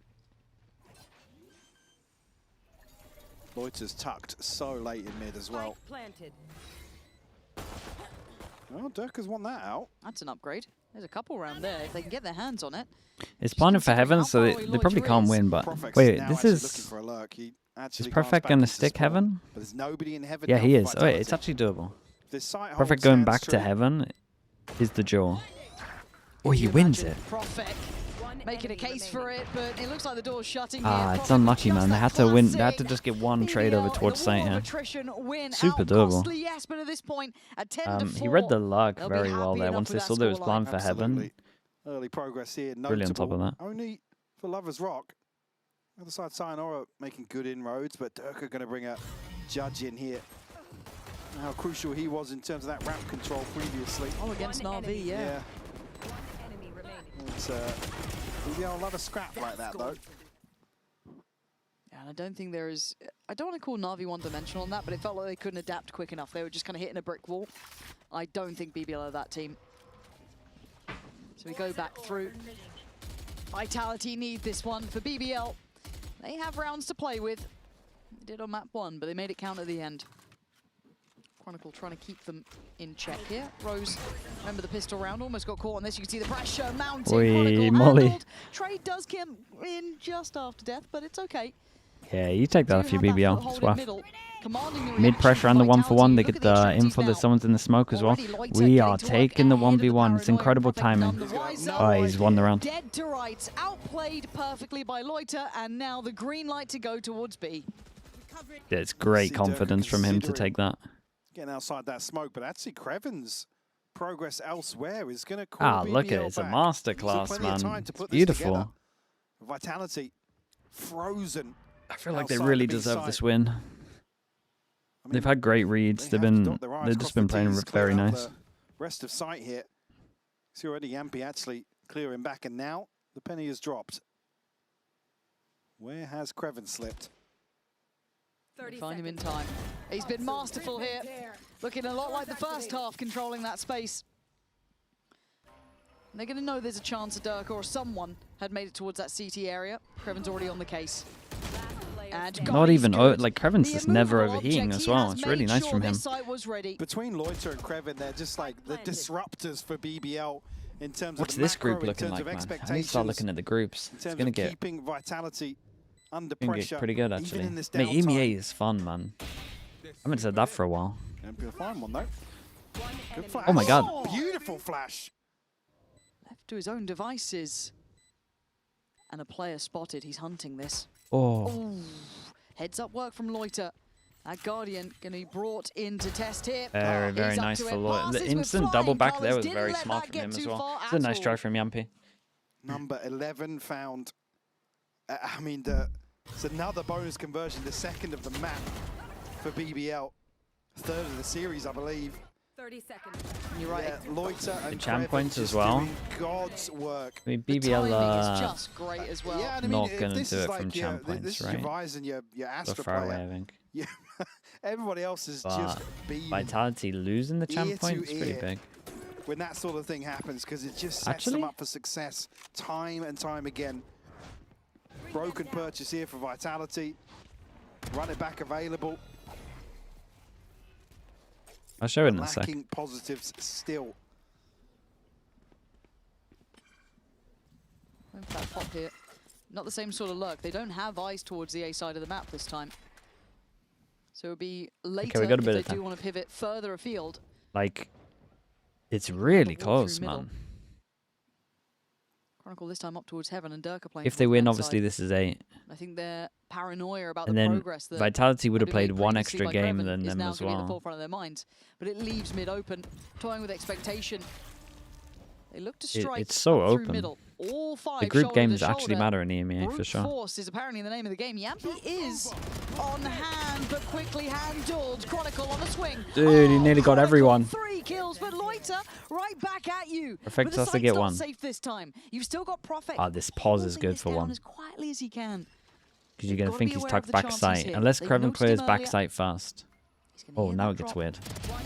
Speaker 3: Loiter's tucked so late in mid as well.
Speaker 7: Planted.
Speaker 3: Well, Durka's won that out.
Speaker 1: That's an upgrade. There's a couple around there if they can get their hands on it.
Speaker 2: It's planted for Heaven, so they probably can't win, but...
Speaker 3: Profec's
Speaker 2: Wait,
Speaker 3: now
Speaker 2: this
Speaker 3: actually
Speaker 2: is...
Speaker 3: looking for a lurk. He
Speaker 2: Is
Speaker 3: actually
Speaker 2: Perfect
Speaker 3: glanced back
Speaker 2: going to
Speaker 3: into
Speaker 2: stick
Speaker 3: spawn,
Speaker 2: Heaven?
Speaker 3: But there's nobody in Heaven
Speaker 2: Yeah,
Speaker 3: now
Speaker 2: he
Speaker 3: for
Speaker 2: is. Oh, wait,
Speaker 3: Vitality.
Speaker 2: it's actually doable.
Speaker 3: This site
Speaker 2: Perfect
Speaker 3: holds
Speaker 2: going
Speaker 3: stands
Speaker 2: back to
Speaker 3: true.
Speaker 2: Heaven is the jaw. Oh, he wins it.
Speaker 1: Prophet making a case for it, but it looks like the door's shutting
Speaker 2: Ah,
Speaker 1: here.
Speaker 2: it's
Speaker 1: Prophet
Speaker 2: unlucky,
Speaker 1: just
Speaker 2: man. They
Speaker 1: that
Speaker 2: had to win. They had
Speaker 1: classic
Speaker 2: to just get one trade over
Speaker 1: BBL
Speaker 2: towards
Speaker 1: in a war
Speaker 2: site
Speaker 1: of
Speaker 2: here.
Speaker 1: attrition win.
Speaker 2: Super
Speaker 1: Out
Speaker 2: doable.
Speaker 1: costly, yes, but at this point, a 10 to 4.
Speaker 2: He read the luck
Speaker 1: They'll be
Speaker 2: very well
Speaker 1: happy
Speaker 2: there.
Speaker 1: enough
Speaker 2: Once
Speaker 1: with
Speaker 2: they
Speaker 1: that
Speaker 2: saw that it was
Speaker 1: scoreline.
Speaker 2: planned for Heaven.
Speaker 3: Absolutely. Early progress here, notable.
Speaker 2: Really on top of that.
Speaker 3: Only for Lovers Rock. Other side, Sayonara making good inroads, but Durka going to bring a judge in here. How crucial he was in terms of that ramp control previously.
Speaker 1: Oh, against Na'Vi, yeah.
Speaker 3: It's BBL love a scrap like that, though.
Speaker 1: Yeah, and I don't think there is... I don't want to call Na'Vi one-dimensional on that, but it felt like they couldn't adapt quick enough. They were just kind of hitting a brick wall. I don't think BBL are that team. So we go back through. Vitality need this one for BBL. They have rounds to play with. They did on map 1, but they made it count at the end. Chronicle trying to keep them in check here. Rose, remember the pistol round, almost got caught on this. You can see the pressure mounting.
Speaker 2: Oi,
Speaker 1: Chronicle
Speaker 2: Molly.
Speaker 1: handled. Trade does come in just after death, but it's okay.
Speaker 2: Yeah, you take that off your BBL. It's rough. Mid pressure
Speaker 1: and
Speaker 2: and the 1-for-1. They get the info that someone's in the smoke as well. We are taking the 1v1. It's incredible timing. Oh, he's won the round.
Speaker 1: Dead to rights, outplayed perfectly by Loiter, and now the green light to go towards B.
Speaker 2: Yeah, it's great
Speaker 3: See
Speaker 2: confidence
Speaker 3: Durka
Speaker 2: from him to
Speaker 3: considering
Speaker 2: take that.
Speaker 3: Getting outside that smoke, but actually Kreven's progress elsewhere is going to call
Speaker 2: Ah,
Speaker 3: BBL
Speaker 2: look at it. It's a
Speaker 3: back.
Speaker 2: masterclass,
Speaker 3: Still plenty of time
Speaker 2: man.
Speaker 3: to
Speaker 2: It's
Speaker 3: put this together.
Speaker 2: beautiful.
Speaker 3: Vitality frozen.
Speaker 2: I feel like they
Speaker 3: outside
Speaker 2: really
Speaker 3: the B
Speaker 2: deserve
Speaker 3: side.
Speaker 2: this win.
Speaker 3: I mean,
Speaker 2: They've had great reads.
Speaker 3: they
Speaker 2: They've
Speaker 3: have to
Speaker 2: been,
Speaker 3: dot their I's,
Speaker 2: they've
Speaker 3: cross
Speaker 2: just been
Speaker 3: the
Speaker 2: playing
Speaker 3: T's, clear
Speaker 2: very
Speaker 3: out
Speaker 2: nice.
Speaker 3: the rest of sight here. See already Yampi actually clearing back, and now the penny has dropped. Where has Kreven slipped?
Speaker 1: Find him in time. He's been masterful here. Looking a lot like the first half, controlling that space. They're going to know there's a chance a Dirk or someone had made it towards that CT area. Kreven's already on the case. And
Speaker 2: Not even,
Speaker 1: good.
Speaker 2: like, Kreven's just never
Speaker 1: immovable
Speaker 2: overheating
Speaker 1: object,
Speaker 2: as
Speaker 1: he
Speaker 2: well.
Speaker 1: has
Speaker 2: It's really
Speaker 1: made
Speaker 2: nice
Speaker 1: sure
Speaker 2: from him.
Speaker 1: this site was ready.
Speaker 3: Between Loiter and Kreven, they're just like the disruptors for BBL in terms
Speaker 2: What's
Speaker 3: of the
Speaker 2: this
Speaker 3: macro,
Speaker 2: group
Speaker 3: in
Speaker 2: looking
Speaker 3: terms
Speaker 2: like,
Speaker 3: of
Speaker 2: man? I need to
Speaker 3: expectations,
Speaker 2: start looking at the groups.
Speaker 3: in
Speaker 2: It's
Speaker 3: terms
Speaker 2: gonna
Speaker 3: of
Speaker 2: get,
Speaker 3: keeping Vitality under
Speaker 2: gonna
Speaker 3: pressure.
Speaker 2: get pretty good,
Speaker 3: even
Speaker 2: actually.
Speaker 3: in this
Speaker 2: Mate,
Speaker 3: downtime.
Speaker 2: EMEA is fun, man. I haven't said that for a while.
Speaker 3: MP will find one though. Good flash.
Speaker 2: Oh my god.
Speaker 3: Beautiful flash.
Speaker 1: Left to his own devices. And a player spotted. He's hunting this.
Speaker 2: Oh.
Speaker 1: Ooh. Heads up work from Loiter. That Guardian going to be brought in to test here.
Speaker 2: Very, very
Speaker 1: He's up
Speaker 2: nice
Speaker 1: to
Speaker 2: for
Speaker 1: it.
Speaker 2: Loiter.
Speaker 1: Passes
Speaker 2: The
Speaker 1: with
Speaker 2: instant double
Speaker 1: flying
Speaker 2: back there
Speaker 1: colours.
Speaker 2: was
Speaker 1: Didn't
Speaker 2: very
Speaker 1: let
Speaker 2: smart
Speaker 1: that
Speaker 2: from
Speaker 1: get
Speaker 2: him as
Speaker 1: too
Speaker 2: well.
Speaker 1: far
Speaker 2: It's a
Speaker 1: at
Speaker 2: nice
Speaker 1: all.
Speaker 2: try from Yampy.
Speaker 3: Number 11 found. I mean, it's another bonus conversion, the second of the map for BBL. Third of the series, I believe.
Speaker 6: 30 seconds.
Speaker 1: You're right.
Speaker 3: Yeah, Loiter and
Speaker 2: champ
Speaker 3: Kreven
Speaker 2: points as
Speaker 3: just
Speaker 2: well.
Speaker 3: doing God's work.
Speaker 2: I mean,
Speaker 1: The timing
Speaker 2: BBL,
Speaker 1: is just great as well.
Speaker 3: Yeah, and I mean,
Speaker 2: not
Speaker 3: if
Speaker 2: gonna
Speaker 3: this
Speaker 2: do
Speaker 3: is
Speaker 2: it
Speaker 3: like
Speaker 2: from
Speaker 3: your,
Speaker 2: champ
Speaker 3: this
Speaker 2: points,
Speaker 3: is
Speaker 2: right?
Speaker 3: your Vise and your
Speaker 2: So
Speaker 3: Astra
Speaker 2: far away,
Speaker 3: player.
Speaker 2: I think.
Speaker 3: Yeah, everybody else is
Speaker 2: But
Speaker 3: just beaming
Speaker 2: Vitality losing the
Speaker 3: ear
Speaker 2: champ
Speaker 3: to
Speaker 2: point is pretty
Speaker 3: ear
Speaker 2: big.
Speaker 3: when that sort of thing happens, because it just sets
Speaker 2: Actually?
Speaker 3: them up for success time and time again. Broken purchase here for Vitality. Run it back available.
Speaker 2: I'll show it in a sec.
Speaker 3: Lacking positives still.
Speaker 1: Going for that pop here. Not the same sort of lurk. They don't have eyes towards the A side of the map this time. So it'll be later
Speaker 2: we got a
Speaker 1: if
Speaker 2: bit
Speaker 1: they
Speaker 2: of time.
Speaker 1: do want to pivot further afield.
Speaker 2: Like, it's really
Speaker 1: Walk
Speaker 2: close,
Speaker 1: through middle.
Speaker 2: man.
Speaker 1: Chronicle this time up towards Heaven and Dirk are playing
Speaker 2: If they
Speaker 1: towards
Speaker 2: win,
Speaker 1: that
Speaker 2: obviously
Speaker 1: side.
Speaker 2: this is 8.
Speaker 1: I think they're paranoia about
Speaker 2: And
Speaker 1: the
Speaker 2: then
Speaker 1: progress that
Speaker 2: Vitality would have
Speaker 1: had been
Speaker 2: played
Speaker 1: made
Speaker 2: one
Speaker 1: previously
Speaker 2: extra
Speaker 1: by
Speaker 2: game
Speaker 1: Kreven
Speaker 2: than
Speaker 1: is
Speaker 2: them
Speaker 1: now
Speaker 2: as
Speaker 1: gonna be at the
Speaker 2: well.
Speaker 1: forefront of their minds. But it leaves mid open, toying with expectation. They look to strike
Speaker 2: it's so
Speaker 1: up through
Speaker 2: open.
Speaker 1: middle. All 5
Speaker 2: The group
Speaker 1: shoulder to
Speaker 2: games actually
Speaker 1: shoulder.
Speaker 2: matter in EMEA for
Speaker 1: Brute
Speaker 2: sure.
Speaker 1: force is apparently the name of the game. Yampy is on hand, but quickly handled. Chronicle on the swing.
Speaker 2: Dude, he nearly got
Speaker 1: Chronicle,
Speaker 2: everyone.
Speaker 1: 3 kills, but Loiter right back at you.
Speaker 2: Perfect
Speaker 1: But the
Speaker 2: has to
Speaker 1: site's
Speaker 2: get
Speaker 1: not
Speaker 2: one.
Speaker 1: safe this time. You've still got Prophet.
Speaker 2: Ah, this pause is
Speaker 1: holding
Speaker 2: good
Speaker 1: this
Speaker 2: for
Speaker 1: down
Speaker 2: one.
Speaker 1: As quietly as he can.
Speaker 2: Because you're
Speaker 1: They've
Speaker 2: going to
Speaker 1: gotta
Speaker 2: think
Speaker 1: be
Speaker 2: he's
Speaker 1: aware
Speaker 2: tucked
Speaker 1: of the
Speaker 2: back
Speaker 1: chances
Speaker 2: sight.
Speaker 1: here.
Speaker 2: Unless
Speaker 1: They've
Speaker 2: Kreven
Speaker 1: noticed
Speaker 2: clears
Speaker 1: him
Speaker 2: back
Speaker 1: earlier.
Speaker 2: sight first.
Speaker 1: He's gonna
Speaker 2: Oh,
Speaker 1: hear
Speaker 2: now
Speaker 1: that
Speaker 2: it gets
Speaker 1: drop.
Speaker 2: weird.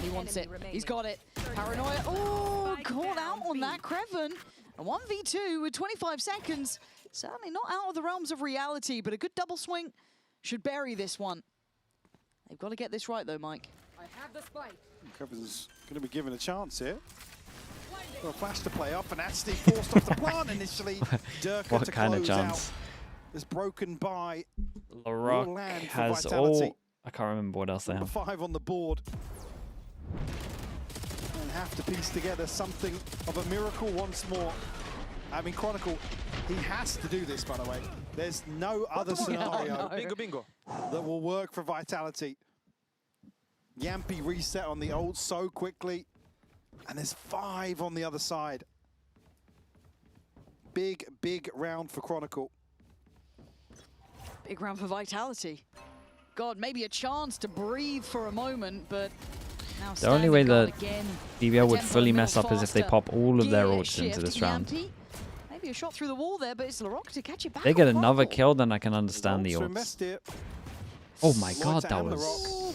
Speaker 1: He wants it. He's got it. Paranoia. Oh, caught out on that, Kreven. A 1v2 with 25 seconds. Certainly not out of the realms of reality, but a good double swing should bury this one. They've got to get this right, though, Mike.
Speaker 6: I have the spike.
Speaker 3: Kreven's going to be given a chance here. Got a flash to play up, and Asti forced off the plant initially. Durka
Speaker 2: What
Speaker 3: to
Speaker 2: kind of
Speaker 3: close
Speaker 2: chance?
Speaker 3: out. Is broken by
Speaker 2: LaRock
Speaker 3: land for
Speaker 2: has
Speaker 3: Vitality.
Speaker 2: all... I can't remember what else they
Speaker 3: number
Speaker 2: have.
Speaker 3: 5 on the board. And have to piece together something of a miracle once more. I mean, Chronicle, he has to do this, by the way. There's no other scenario
Speaker 5: Bingo.
Speaker 3: that will work for Vitality. Yampy reset on the ult so quickly. And there's 5 on the other side. Big, big round for Chronicle.
Speaker 1: Big round for Vitality. God, maybe a chance to breathe for a moment, but now
Speaker 2: The only way
Speaker 1: standing guard
Speaker 2: that
Speaker 1: again.
Speaker 2: BBL would
Speaker 1: Tempo
Speaker 2: fully
Speaker 1: middle
Speaker 2: mess up is if they
Speaker 1: faster.
Speaker 2: pop all of their
Speaker 1: Gear
Speaker 2: ults into
Speaker 1: shift.
Speaker 2: this round.
Speaker 1: Yampy, maybe a shot through the wall there, but it's LaRock to catch it back.
Speaker 2: They get
Speaker 1: on
Speaker 2: another
Speaker 1: Chronicle.
Speaker 2: kill, then I can understand the
Speaker 3: Ults to
Speaker 2: ults.
Speaker 3: invest here.
Speaker 2: Oh my god,
Speaker 3: Loiter
Speaker 2: that
Speaker 3: and
Speaker 2: was...
Speaker 3: LaRock.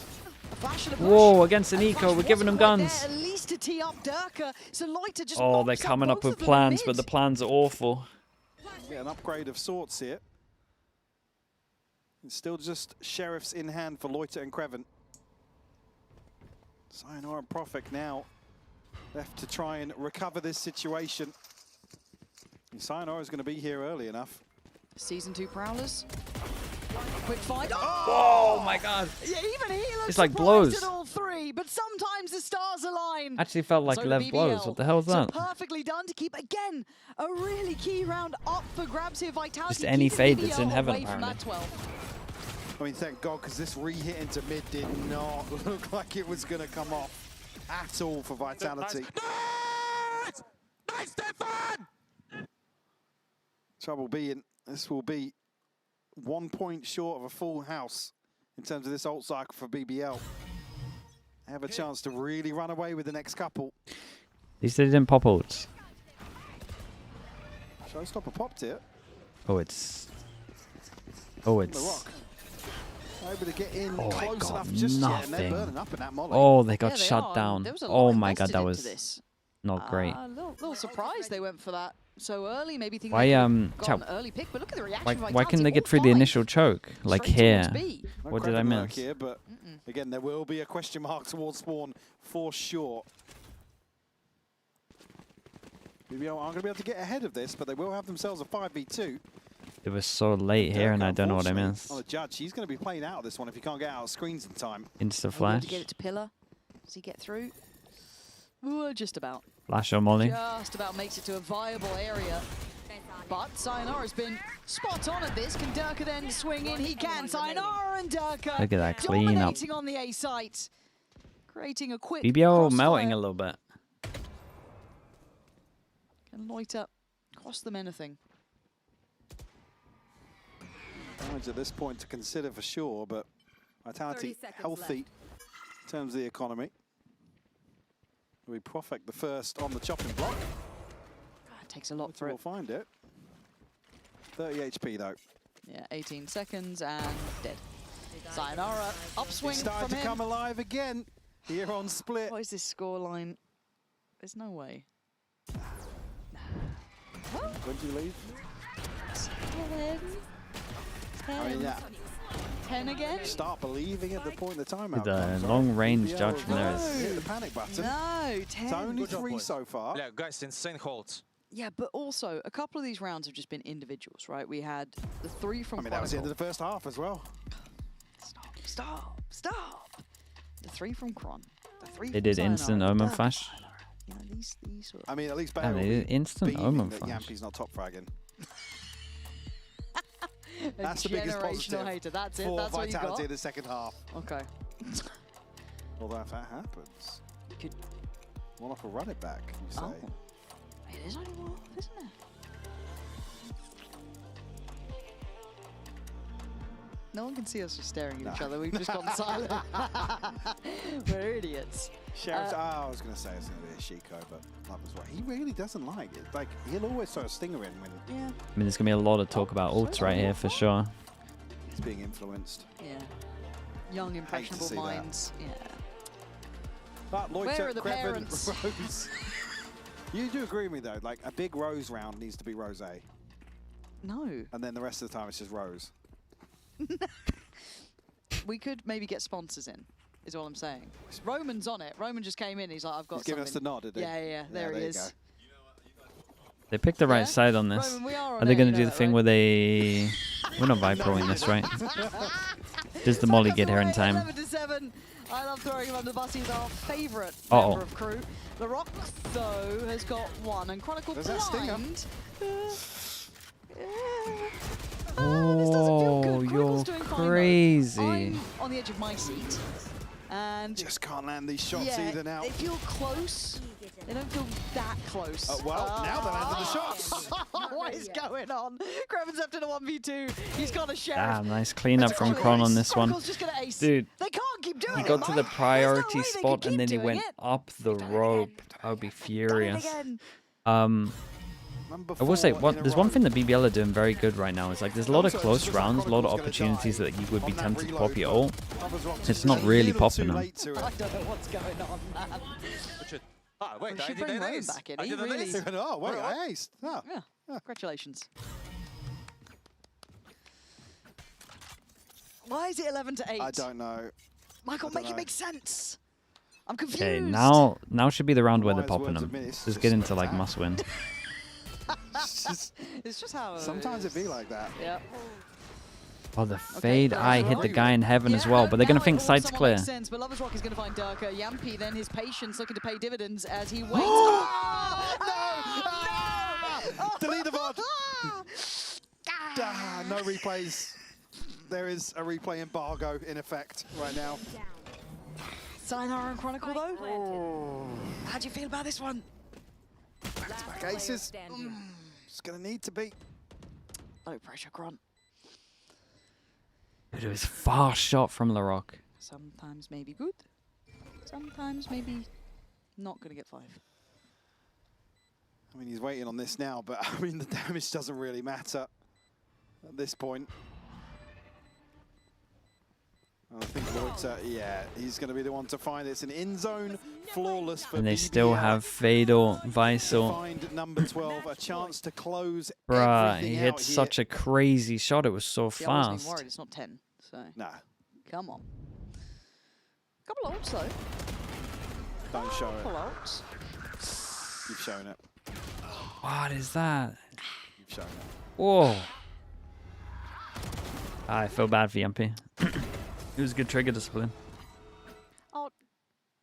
Speaker 1: A flash and a push.
Speaker 2: Whoa, against an
Speaker 1: And
Speaker 2: eco,
Speaker 1: Flash
Speaker 2: we're giving them
Speaker 1: wasn't quite
Speaker 2: guns.
Speaker 1: there, at least to tee up Durka. So Loiter just
Speaker 2: Oh,
Speaker 1: mops
Speaker 2: they're
Speaker 1: up
Speaker 2: coming up
Speaker 1: both
Speaker 2: with
Speaker 1: of them
Speaker 2: plans,
Speaker 1: mid.
Speaker 2: but the plans are awful.
Speaker 3: Yeah, an upgrade of sorts here. It's still just Sheriffs in hand for Loiter and Kreven. Sayonara and Prophet now left to try and recover this situation. Sayonara is going to be here early enough.
Speaker 1: Season 2 Prowlers. Quick fight.
Speaker 2: Oh my god.
Speaker 1: Yeah, even he looks
Speaker 2: It's like
Speaker 1: surprised
Speaker 2: blows.
Speaker 1: at all 3, but sometimes the stars align.
Speaker 2: Actually felt like
Speaker 1: So do
Speaker 2: 11 blows.
Speaker 1: BBL.
Speaker 2: What the hell is
Speaker 1: So
Speaker 2: that?
Speaker 1: perfectly done to keep, again, a really key round up for grabs here. Vitality
Speaker 2: Just any
Speaker 1: keeping
Speaker 2: fade that's
Speaker 1: BBL
Speaker 2: in heaven,
Speaker 1: away from that
Speaker 2: apparently.
Speaker 1: 12.
Speaker 3: I mean, thank God, because this re-hit into mid did not look like it was going to come off at all for Vitality.
Speaker 5: Nice, Stefan!
Speaker 3: Trouble being, this will be 1 point short of a full house in terms of this ult cycle for BBL. They have a chance to really run away with the next couple.
Speaker 2: At least they didn't pop ults.
Speaker 3: Showstopper popped it.
Speaker 2: Oh, it's... Oh,
Speaker 3: The
Speaker 2: it's...
Speaker 3: Rock. Able to get in
Speaker 2: Oh,
Speaker 3: close
Speaker 2: got
Speaker 3: enough just yet, and they're
Speaker 2: nothing.
Speaker 3: burning up in that molly.
Speaker 2: Oh, they got
Speaker 1: Yeah, they
Speaker 2: shut
Speaker 1: are.
Speaker 2: down.
Speaker 1: There was a
Speaker 2: Oh
Speaker 1: lot
Speaker 2: my god,
Speaker 1: invested
Speaker 2: that
Speaker 1: into
Speaker 2: was...
Speaker 1: this.
Speaker 2: not great.
Speaker 1: A little surprised they went for that so early. Maybe thinking
Speaker 2: Why
Speaker 1: they could've got
Speaker 2: Chow,
Speaker 1: an early pick, but look at the reaction.
Speaker 2: why couldn't they get through the initial choke? Like here.
Speaker 3: No
Speaker 2: What did I
Speaker 3: Kraven lurk
Speaker 2: miss?
Speaker 3: Here, but again, there will be a question mark towards spawn for sure. BBL aren't going to be able to get ahead of this, but they will have themselves a 5v2.
Speaker 2: It was so late here, and I don't know what I missed.
Speaker 3: On the judge, he's going to be playing out of this one if he can't get out of screens in time.
Speaker 2: Insta flash.
Speaker 1: To get it to pillar. Does he get through? Ooh, just about.
Speaker 2: Flash or molly.
Speaker 1: Just about makes it to a viable area. But Sayonara's been spot on at this. Can Durka then swing in? He can. Sayonara and Durka
Speaker 2: Look at that clean up.
Speaker 1: dominating on the A site. Creating a quick
Speaker 2: BBL melting a little bit.
Speaker 1: Can loiter, cost them anything.
Speaker 3: Damage at this point to consider for sure, but Vitality healthy in terms of the economy. We Profek the first on the chopping block.
Speaker 1: It takes a lot for
Speaker 3: We'll
Speaker 1: it.
Speaker 3: find it. 30 HP though.
Speaker 1: Yeah, 18 seconds and dead. Sayonara, upswing
Speaker 3: He's starting
Speaker 1: from
Speaker 3: to
Speaker 1: him.
Speaker 3: come alive again here on Split.
Speaker 1: What is this scoreline? There's no way.
Speaker 3: When do you leave?
Speaker 1: 10.
Speaker 3: I mean, yeah.
Speaker 1: 10 again?
Speaker 3: Start believing at the point the timeout
Speaker 2: The
Speaker 3: comes.
Speaker 2: long range
Speaker 3: BBL
Speaker 2: judge from there
Speaker 3: has
Speaker 2: is.
Speaker 3: hit the panic button.
Speaker 1: No, 10.
Speaker 3: It's only
Speaker 7: Good job,
Speaker 3: 3
Speaker 7: boys.
Speaker 3: so far.
Speaker 7: Yeah, guys, insane holds.
Speaker 1: Yeah, but also, a couple of these rounds have just been individuals, right? We had the 3 from
Speaker 3: I mean, that was the end of
Speaker 1: Chronicle.
Speaker 3: the first half as well.
Speaker 1: Stop. The 3 from Chron. The 3
Speaker 2: They
Speaker 1: from
Speaker 2: did
Speaker 1: Sayonara,
Speaker 2: instant omen
Speaker 1: Durka,
Speaker 2: flash.
Speaker 1: You know, these sort of...
Speaker 3: I mean, at least
Speaker 2: Yeah,
Speaker 3: Bayer will
Speaker 2: they did
Speaker 3: be
Speaker 2: instant
Speaker 3: beaming
Speaker 2: omen
Speaker 3: that
Speaker 2: flash.
Speaker 3: Yampi's not top fragging.
Speaker 1: A
Speaker 3: That's the biggest
Speaker 1: generational
Speaker 3: positive
Speaker 1: hater. That's it.
Speaker 3: for
Speaker 1: That's what you
Speaker 3: Vitality
Speaker 1: got.
Speaker 3: in the second half.
Speaker 1: Okay.
Speaker 3: Although if that happens,
Speaker 1: Could-
Speaker 3: one off will run it back, you say.
Speaker 1: Oh. It is only one, isn't it? No one can see us just staring at each other. We've just gone silent. We're idiots.
Speaker 3: Sheriff, I was going to say it's going to be a Shiko, but that was right. He really doesn't like it. Like, he'll always throw a stinger in when
Speaker 1: Yeah.
Speaker 2: I mean, there's going to be a lot of talk about ults right here for sure.
Speaker 3: he's being influenced.
Speaker 1: Yeah. Young, impressionable
Speaker 3: see that.
Speaker 1: minds. Yeah.
Speaker 3: But
Speaker 1: Where
Speaker 3: Loiter,
Speaker 1: are the
Speaker 3: Kraven,
Speaker 1: parents?
Speaker 3: Rose. You do agree with me, though. Like, a big Rose round needs to be Rose.
Speaker 1: No.
Speaker 3: And then the rest of the time it's just Rose.
Speaker 1: We could maybe get sponsors in, is all I'm saying. Roman's on it. Roman just came in. He's like, I've got
Speaker 3: He's giving us the
Speaker 1: something.
Speaker 3: nod, did he?
Speaker 1: Yeah. There he
Speaker 3: you
Speaker 1: is.
Speaker 3: go.
Speaker 2: They picked the right
Speaker 1: Yeah?
Speaker 2: side on this.
Speaker 1: Roman, we are on
Speaker 2: Are they
Speaker 1: air,
Speaker 2: going
Speaker 1: you
Speaker 2: to do
Speaker 1: know
Speaker 2: the thing
Speaker 1: that,
Speaker 2: where they... We're not Viproing this, right? Does the molly get here in time?
Speaker 1: 11-7. I love throwing him under the bus. He's our favourite
Speaker 2: Uh-oh.
Speaker 1: member of crew. The Rock, though, has got 1. And Chronicle
Speaker 3: There's that stinger.
Speaker 1: blind. This doesn't feel
Speaker 2: Oh,
Speaker 1: good. Chronicle's
Speaker 2: you're
Speaker 1: doing fine, though.
Speaker 2: crazy.
Speaker 1: I'm on the edge of my seat. And
Speaker 3: Just can't land these shots
Speaker 1: yeah,
Speaker 3: either now.
Speaker 1: they feel close. They don't feel that close.
Speaker 3: Well, now they're landing the shots.
Speaker 1: What is going on? Kraven's left in a 1v2. He's got a sheriff.
Speaker 2: Damn, nice cleanup from Kron on this one.
Speaker 1: Chronicle's just gonna ace.
Speaker 2: Dude,
Speaker 1: They can't keep doing
Speaker 2: he
Speaker 1: it,
Speaker 2: got to the
Speaker 1: Mike.
Speaker 2: priority
Speaker 1: There's no way they
Speaker 2: spot
Speaker 1: can
Speaker 2: and then
Speaker 1: keep
Speaker 2: he went
Speaker 1: doing it.
Speaker 2: up the rope. I would be
Speaker 1: Done it
Speaker 2: furious.
Speaker 1: again.
Speaker 3: Number
Speaker 2: I will say,
Speaker 3: 4 in a
Speaker 2: there's one
Speaker 3: row.
Speaker 2: thing that BBL are doing very good right now. Is like there's a lot of
Speaker 3: Also,
Speaker 2: close
Speaker 3: just like
Speaker 2: rounds, a lot of
Speaker 3: Chronicle's gonna
Speaker 2: opportunities
Speaker 3: die
Speaker 2: that you would be
Speaker 3: on that
Speaker 2: tempted to
Speaker 3: reload,
Speaker 2: pop your
Speaker 3: but
Speaker 2: ult.
Speaker 3: Others Rock
Speaker 2: It's
Speaker 3: just
Speaker 2: not
Speaker 3: a
Speaker 2: really
Speaker 3: little
Speaker 2: popping
Speaker 3: too
Speaker 2: them.
Speaker 3: late to it.
Speaker 1: I don't know what's going on, man.
Speaker 7: Ah, wait,
Speaker 1: We
Speaker 7: I
Speaker 1: should
Speaker 7: did
Speaker 1: bring
Speaker 7: an
Speaker 1: Roman
Speaker 7: ace.
Speaker 1: back in.
Speaker 7: I
Speaker 1: He
Speaker 7: did an
Speaker 1: really-
Speaker 7: ace.
Speaker 3: Oh, wait, I aced. Oh.
Speaker 1: Yeah, congratulations. Why is it 11-8?
Speaker 3: I don't know.
Speaker 1: Michael,
Speaker 3: I don't
Speaker 1: make it
Speaker 3: know.
Speaker 1: make sense. I'm confused.
Speaker 2: Okay, now should be the round where they're
Speaker 3: Wise
Speaker 2: popping
Speaker 3: words
Speaker 2: them.
Speaker 3: of Miss.
Speaker 2: Just get into like must win.
Speaker 3: It's just-
Speaker 1: It's just how
Speaker 3: sometimes it be like that.
Speaker 1: Yeah.
Speaker 2: Oh, the fade eye hit the
Speaker 1: right.
Speaker 2: guy in heaven as
Speaker 1: Yeah,
Speaker 2: well, but they're going
Speaker 1: now
Speaker 2: to think
Speaker 1: it all
Speaker 2: side's
Speaker 1: somewhat
Speaker 2: clear.
Speaker 1: makes sense, but Lovers Rock is going to find Durka. Yampi, then his patience looking to pay dividends as he waits.
Speaker 3: Delete the VOD. No replays. There is a replay embargo in effect right now.
Speaker 1: Sayonara and Chronicle, though? How do you feel about this one?
Speaker 3: Back aces. It's going to need to be.
Speaker 1: Low pressure, Grunt.
Speaker 2: It was fast shot from LaRock.
Speaker 1: Sometimes maybe good. Sometimes maybe not going to get 5.
Speaker 3: I mean, he's waiting on this now, but I mean, the damage doesn't really matter at this point. I think Loiter, yeah, he's going to be the one to find it. It's an in-zone flawless for
Speaker 2: And they
Speaker 3: BBL.
Speaker 2: still have Fador, Visor.
Speaker 3: Find number 12, a chance to close
Speaker 2: Bruh,
Speaker 3: everything
Speaker 2: he
Speaker 3: out
Speaker 2: hit
Speaker 3: here.
Speaker 2: such a crazy shot. It was so
Speaker 1: See, I wasn't even
Speaker 2: fast.
Speaker 1: worried. It's not 10. So
Speaker 3: Nah,
Speaker 1: come on. Couple ults though.
Speaker 3: don't show it.
Speaker 1: Couple ults.
Speaker 3: You've shown it.
Speaker 2: What is that?
Speaker 3: You've shown it.
Speaker 2: Whoa. I feel bad for Yumpy. It was a good trigger discipline.
Speaker 1: Oh,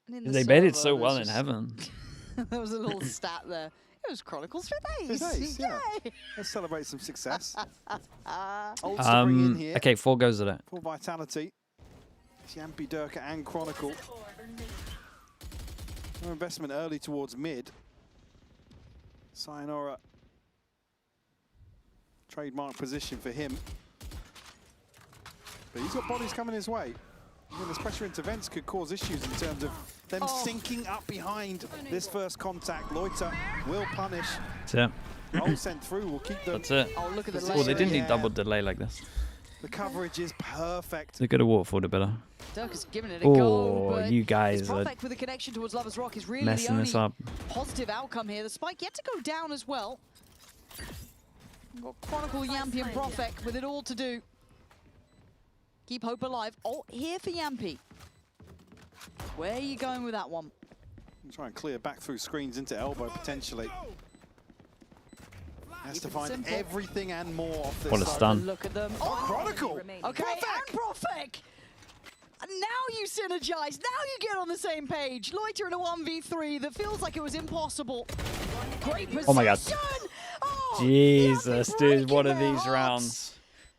Speaker 1: and in the
Speaker 2: They baited
Speaker 1: server,
Speaker 2: so well in
Speaker 1: there's
Speaker 2: heaven.
Speaker 1: just- there was a little stat there. It was Chronicles for days.
Speaker 3: days, yeah.
Speaker 1: Yay!
Speaker 3: Let's celebrate some success. Ults to bring in here.
Speaker 2: Okay, 4 goes at it.
Speaker 3: Full vitality. It's Yampy, Durka, and Chronicle. No investment early towards mid. Sayonara. Trademark position for him. But he's got bodies coming his way. Again, this pressure into vents could cause issues in terms of them sinking up behind this first contact. Loiter will punish.
Speaker 2: That's it.
Speaker 3: Ult sent through will keep them.
Speaker 2: That's it.
Speaker 1: Oh, look at the
Speaker 2: Oh, they didn't need
Speaker 3: Yeah.
Speaker 2: double delay like this.
Speaker 3: The coverage is perfect.
Speaker 2: They could have walked forward a bit.
Speaker 1: Dirk has given it a go.
Speaker 2: Oh,
Speaker 1: But
Speaker 2: you
Speaker 1: it's
Speaker 2: guys are
Speaker 1: Prophet with a connection towards Lovers Rock is really the
Speaker 2: messing
Speaker 1: only
Speaker 2: this up.
Speaker 1: positive outcome here. The spike yet to go down as well. We've got Chronicle, Yampy, and Profek with it all to do. Keep hope alive. Oh, here for Yampy. Where are you going with that one?
Speaker 3: Try and clear back through screens into elbow potentially. Has to find
Speaker 1: simple.
Speaker 3: everything and more off this
Speaker 2: What a
Speaker 3: side.
Speaker 2: stun.
Speaker 1: Look at them.
Speaker 3: Oh, Chronicle!
Speaker 1: Okay,
Speaker 3: Profek!
Speaker 1: and Profek! And now you synergize. Now you get on the same page. Loiter in a 1v3 that feels like it was impossible. Great position.
Speaker 2: Oh my God.
Speaker 1: Oh,
Speaker 2: Jesus,
Speaker 1: Yampy
Speaker 2: dude, what are
Speaker 1: breaking their
Speaker 2: these
Speaker 1: hearts.
Speaker 2: rounds?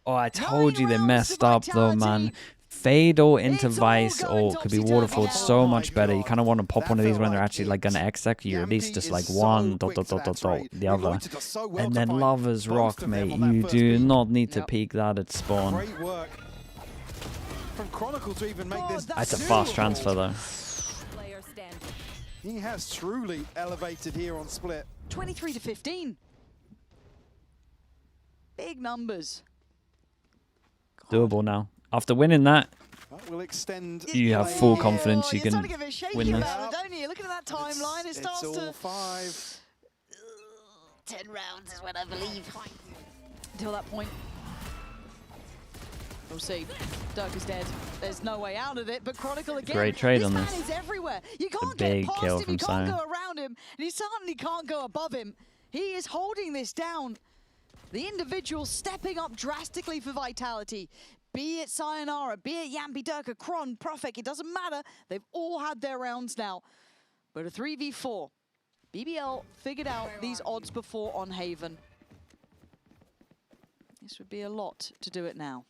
Speaker 2: Oh, I told you they
Speaker 1: rounds
Speaker 2: messed
Speaker 1: to
Speaker 2: up though, man.
Speaker 1: vitality.
Speaker 2: Fador into
Speaker 1: It's all
Speaker 2: Vice
Speaker 1: going
Speaker 2: or could be
Speaker 1: topsy-turvy
Speaker 2: waterfalled
Speaker 1: now.
Speaker 2: so
Speaker 3: Oh
Speaker 2: much
Speaker 3: my
Speaker 2: better. You
Speaker 3: God.
Speaker 2: kind of want to pop
Speaker 3: That
Speaker 2: one of these
Speaker 3: felt
Speaker 2: when they're
Speaker 3: like
Speaker 2: actually like going to exec. You at least
Speaker 3: Yampy
Speaker 2: just
Speaker 3: is
Speaker 2: like
Speaker 3: so
Speaker 2: one
Speaker 3: quick to that trade.
Speaker 2: the other.
Speaker 3: Loiter does so well
Speaker 2: And
Speaker 3: to
Speaker 2: then
Speaker 3: find
Speaker 2: Lovers
Speaker 3: both
Speaker 2: Rock,
Speaker 3: of them
Speaker 2: mate.
Speaker 3: on that
Speaker 2: You
Speaker 3: first
Speaker 2: do
Speaker 3: beat.
Speaker 2: not need to
Speaker 1: Yep.
Speaker 2: peek that at spawn.
Speaker 3: Great work from Chronicle to even make this.
Speaker 1: that's
Speaker 2: That's a fast
Speaker 3: doable.
Speaker 2: transfer though.
Speaker 6: Player standing.
Speaker 3: He has truly elevated here on Split.
Speaker 1: 23 to 15. Big numbers.
Speaker 2: Doable now. After winning that,
Speaker 3: That will extend.
Speaker 2: You have
Speaker 3: play
Speaker 2: full
Speaker 3: here.
Speaker 2: confidence you
Speaker 1: You're
Speaker 2: can
Speaker 1: starting to get a bit shaky
Speaker 2: win this.
Speaker 1: about it, don't you? Looking at that timeline, it starts
Speaker 3: It's all
Speaker 1: to...
Speaker 3: 5.
Speaker 1: 10 rounds is what I believe. Until that point. We'll see. Dirk is dead. There's no way out of it, but Chronicle again.
Speaker 2: Great trade on
Speaker 1: man
Speaker 2: this.
Speaker 1: is everywhere. You can't
Speaker 2: big
Speaker 1: get past
Speaker 2: kill
Speaker 1: him,
Speaker 2: from
Speaker 1: you can't
Speaker 2: Sion.
Speaker 1: go around him, and you certainly can't go above him. He is holding this down. The individual stepping up drastically for vitality. Be it Sayonara, be it Yampy, Durka, Kron, Profek, it doesn't matter. They've all had their rounds now. But a 3v4. BBL figured out these odds before on Haven. This would be a lot to do it now.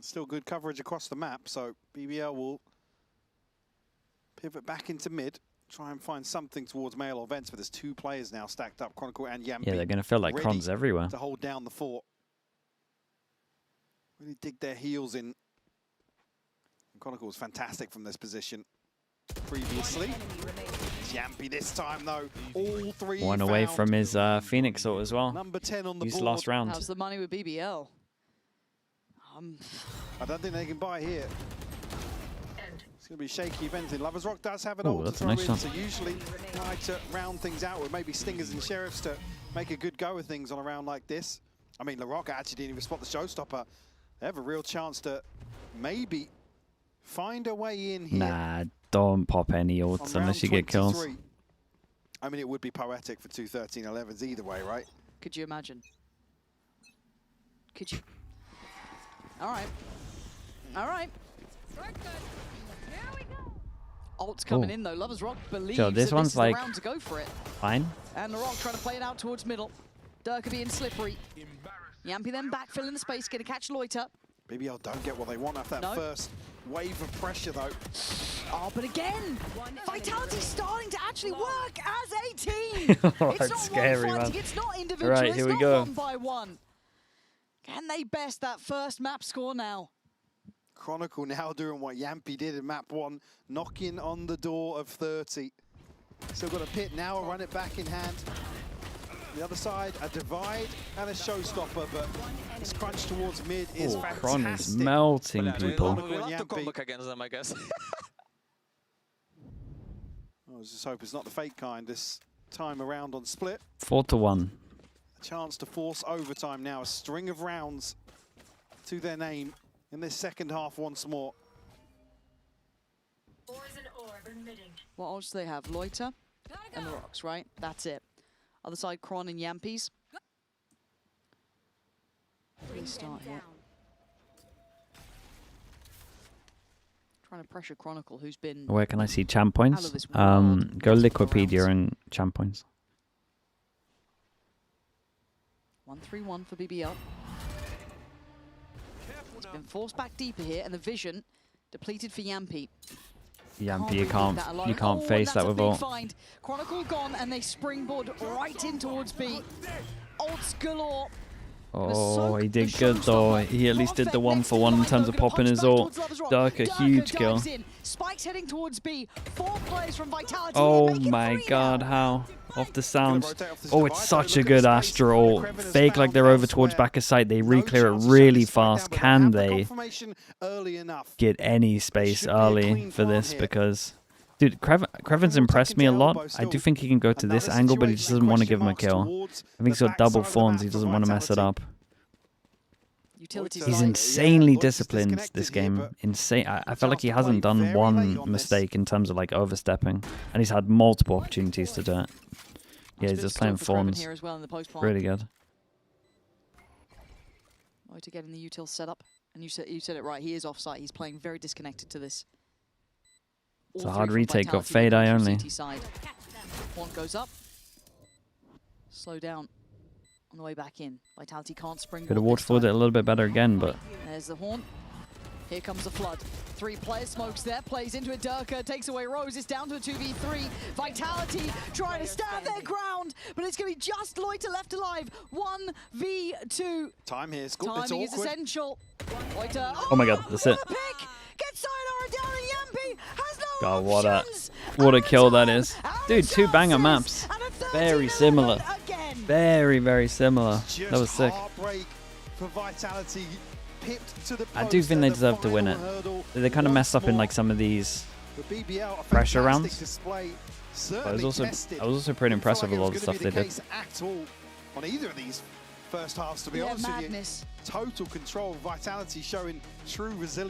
Speaker 3: Still good coverage across the map, so BBL will pivot back into mid, try and find something towards male or vents, but there's 2 players now stacked up, Chronicle and Yampy.
Speaker 2: yeah, they're going to feel like
Speaker 3: ready
Speaker 2: Kron's everywhere.
Speaker 3: to hold down the fort. Really dig their heels in. Chronicle was fantastic from this position previously. It's Yampy this time though. All 3
Speaker 2: One away
Speaker 3: found.
Speaker 2: from his Phoenix ult as well.
Speaker 3: Number 10 on the
Speaker 2: He's
Speaker 3: board.
Speaker 2: last round.
Speaker 1: How's the money with BBL?
Speaker 3: I don't think they can buy here. It's going to be a shaky event. Lovers Rock does have an
Speaker 2: Oh,
Speaker 3: ult
Speaker 2: that's
Speaker 3: to
Speaker 2: a
Speaker 3: throw
Speaker 2: nice
Speaker 3: in,
Speaker 2: shot.
Speaker 3: so usually try to round things out with maybe Stingers and Sheriffs to make a good go of things on a round like this. I mean, LaRocca actually didn't even spot the showstopper. They have a real chance to maybe find a way in here.
Speaker 2: Nah, don't pop any
Speaker 3: on
Speaker 2: ults
Speaker 3: round
Speaker 2: unless you get kills.
Speaker 3: 23. I mean, it would be poetic for 2 13-11s either way, right?
Speaker 1: Could you imagine? Could you? All right. All right. Ult's coming
Speaker 2: Ooh.
Speaker 1: in though. Lovers Rock believes
Speaker 2: Joe, this
Speaker 1: that
Speaker 2: one's
Speaker 1: this is
Speaker 2: like-
Speaker 1: the round to go for it.
Speaker 2: Fine.
Speaker 1: And the Rock trying to play it out towards middle. Durka being slippery. Yampy then backfilling the space, gonna catch Loiter.
Speaker 3: BBL don't get what they want after that
Speaker 1: No.
Speaker 3: first wave of pressure, though.
Speaker 1: Oh, but again, Vitality's starting to actually work as a team.
Speaker 2: Oh,
Speaker 1: It's
Speaker 2: that's
Speaker 1: not
Speaker 2: scary,
Speaker 1: one
Speaker 2: man.
Speaker 1: fighting, it's not individual,
Speaker 2: Right,
Speaker 1: it's
Speaker 2: here we
Speaker 1: not
Speaker 2: go.
Speaker 1: 1 by 1. Can they best that first map score now?
Speaker 3: Chronicle now doing what Yampy did in map 1, knocking on the door of 30. Still got a pit now, run it back in hand. The other side, a divide and a showstopper, but this crunch towards mid is fantastic.
Speaker 2: Kron is melting
Speaker 7: Yeah,
Speaker 2: people.
Speaker 7: we'll have to come back against them, I guess.
Speaker 3: I just hope it's not the fake kind this time around on split.
Speaker 2: 4-1.
Speaker 3: A chance to force overtime now. A string of rounds to their name in this second half once more.
Speaker 1: What else do they have? Loiter and the Rocks, right? That's it. Other side, Kron and Yampies. They start here. Trying to pressure Chronicle, who's been...
Speaker 2: Where can I see champ points?
Speaker 1: this
Speaker 2: Go
Speaker 1: world
Speaker 2: Liquipedia and champ points.
Speaker 1: 1-3-1 for BBL. It's been forced back deeper here, and the vision depleted for Yampy.
Speaker 2: Yampy,
Speaker 1: leave that
Speaker 2: you
Speaker 1: alone.
Speaker 2: can't face that with ult.
Speaker 1: Find. Chronicle gone, and they springboard right in towards B. Ults galore.
Speaker 2: Oh, he did good though. He at least did the 1-for-1 in terms of popping his ult. Dark, a huge kill.
Speaker 1: Spikes heading towards B. 4 players from Vitality.
Speaker 2: Oh my god, how? Off the sounds. Oh, it's such a good Astra ult. Fake like they're over towards back of sight. They re-clear it really fast. Can they get any space early for this? Because, dude, Creven's impressed me a lot. I do think he can go to this angle, but he just doesn't want to give him a kill. I think he's got double thorns. He doesn't want to mess it up. He's insanely disciplined this game. Insane. I felt like he hasn't done one mistake in terms of like overstepping, and he's had multiple opportunities to do it. Yeah, he's just playing thorns. Really good.
Speaker 1: To get in the util setup, and you said it right. He is offsite. He's playing very disconnected to this.
Speaker 2: It's a hard retake. Got Fade Eye only.
Speaker 1: One goes up. Slow down. On the way back in. Vitality can't spring.
Speaker 2: Could have waterfalled it a little bit better again, but...
Speaker 1: There's the horn. Here comes the flood. 3 players, smokes there, plays into it. Durka takes away Rose. It's down to a 2v3. Vitality trying to stand their ground, but it's going to be just Loiter left alive. 1v2.
Speaker 3: Time here.
Speaker 1: Timing is essential. Loiter.
Speaker 2: Oh my god, that's it.
Speaker 1: Pick. Get Sayonara down, and Yampy has no
Speaker 2: God,
Speaker 1: options.
Speaker 2: what a kill that is. Dude, 2 banger maps. Very similar. Very, very similar. That was sick. I do think they deserve to win it. They kind of messed up in like some of these pressure rounds. But I was also pretty impressed with a lot of the stuff they did.
Speaker 3: On either of these first halves, to be honest with you, total control, Vitality showing true resilience.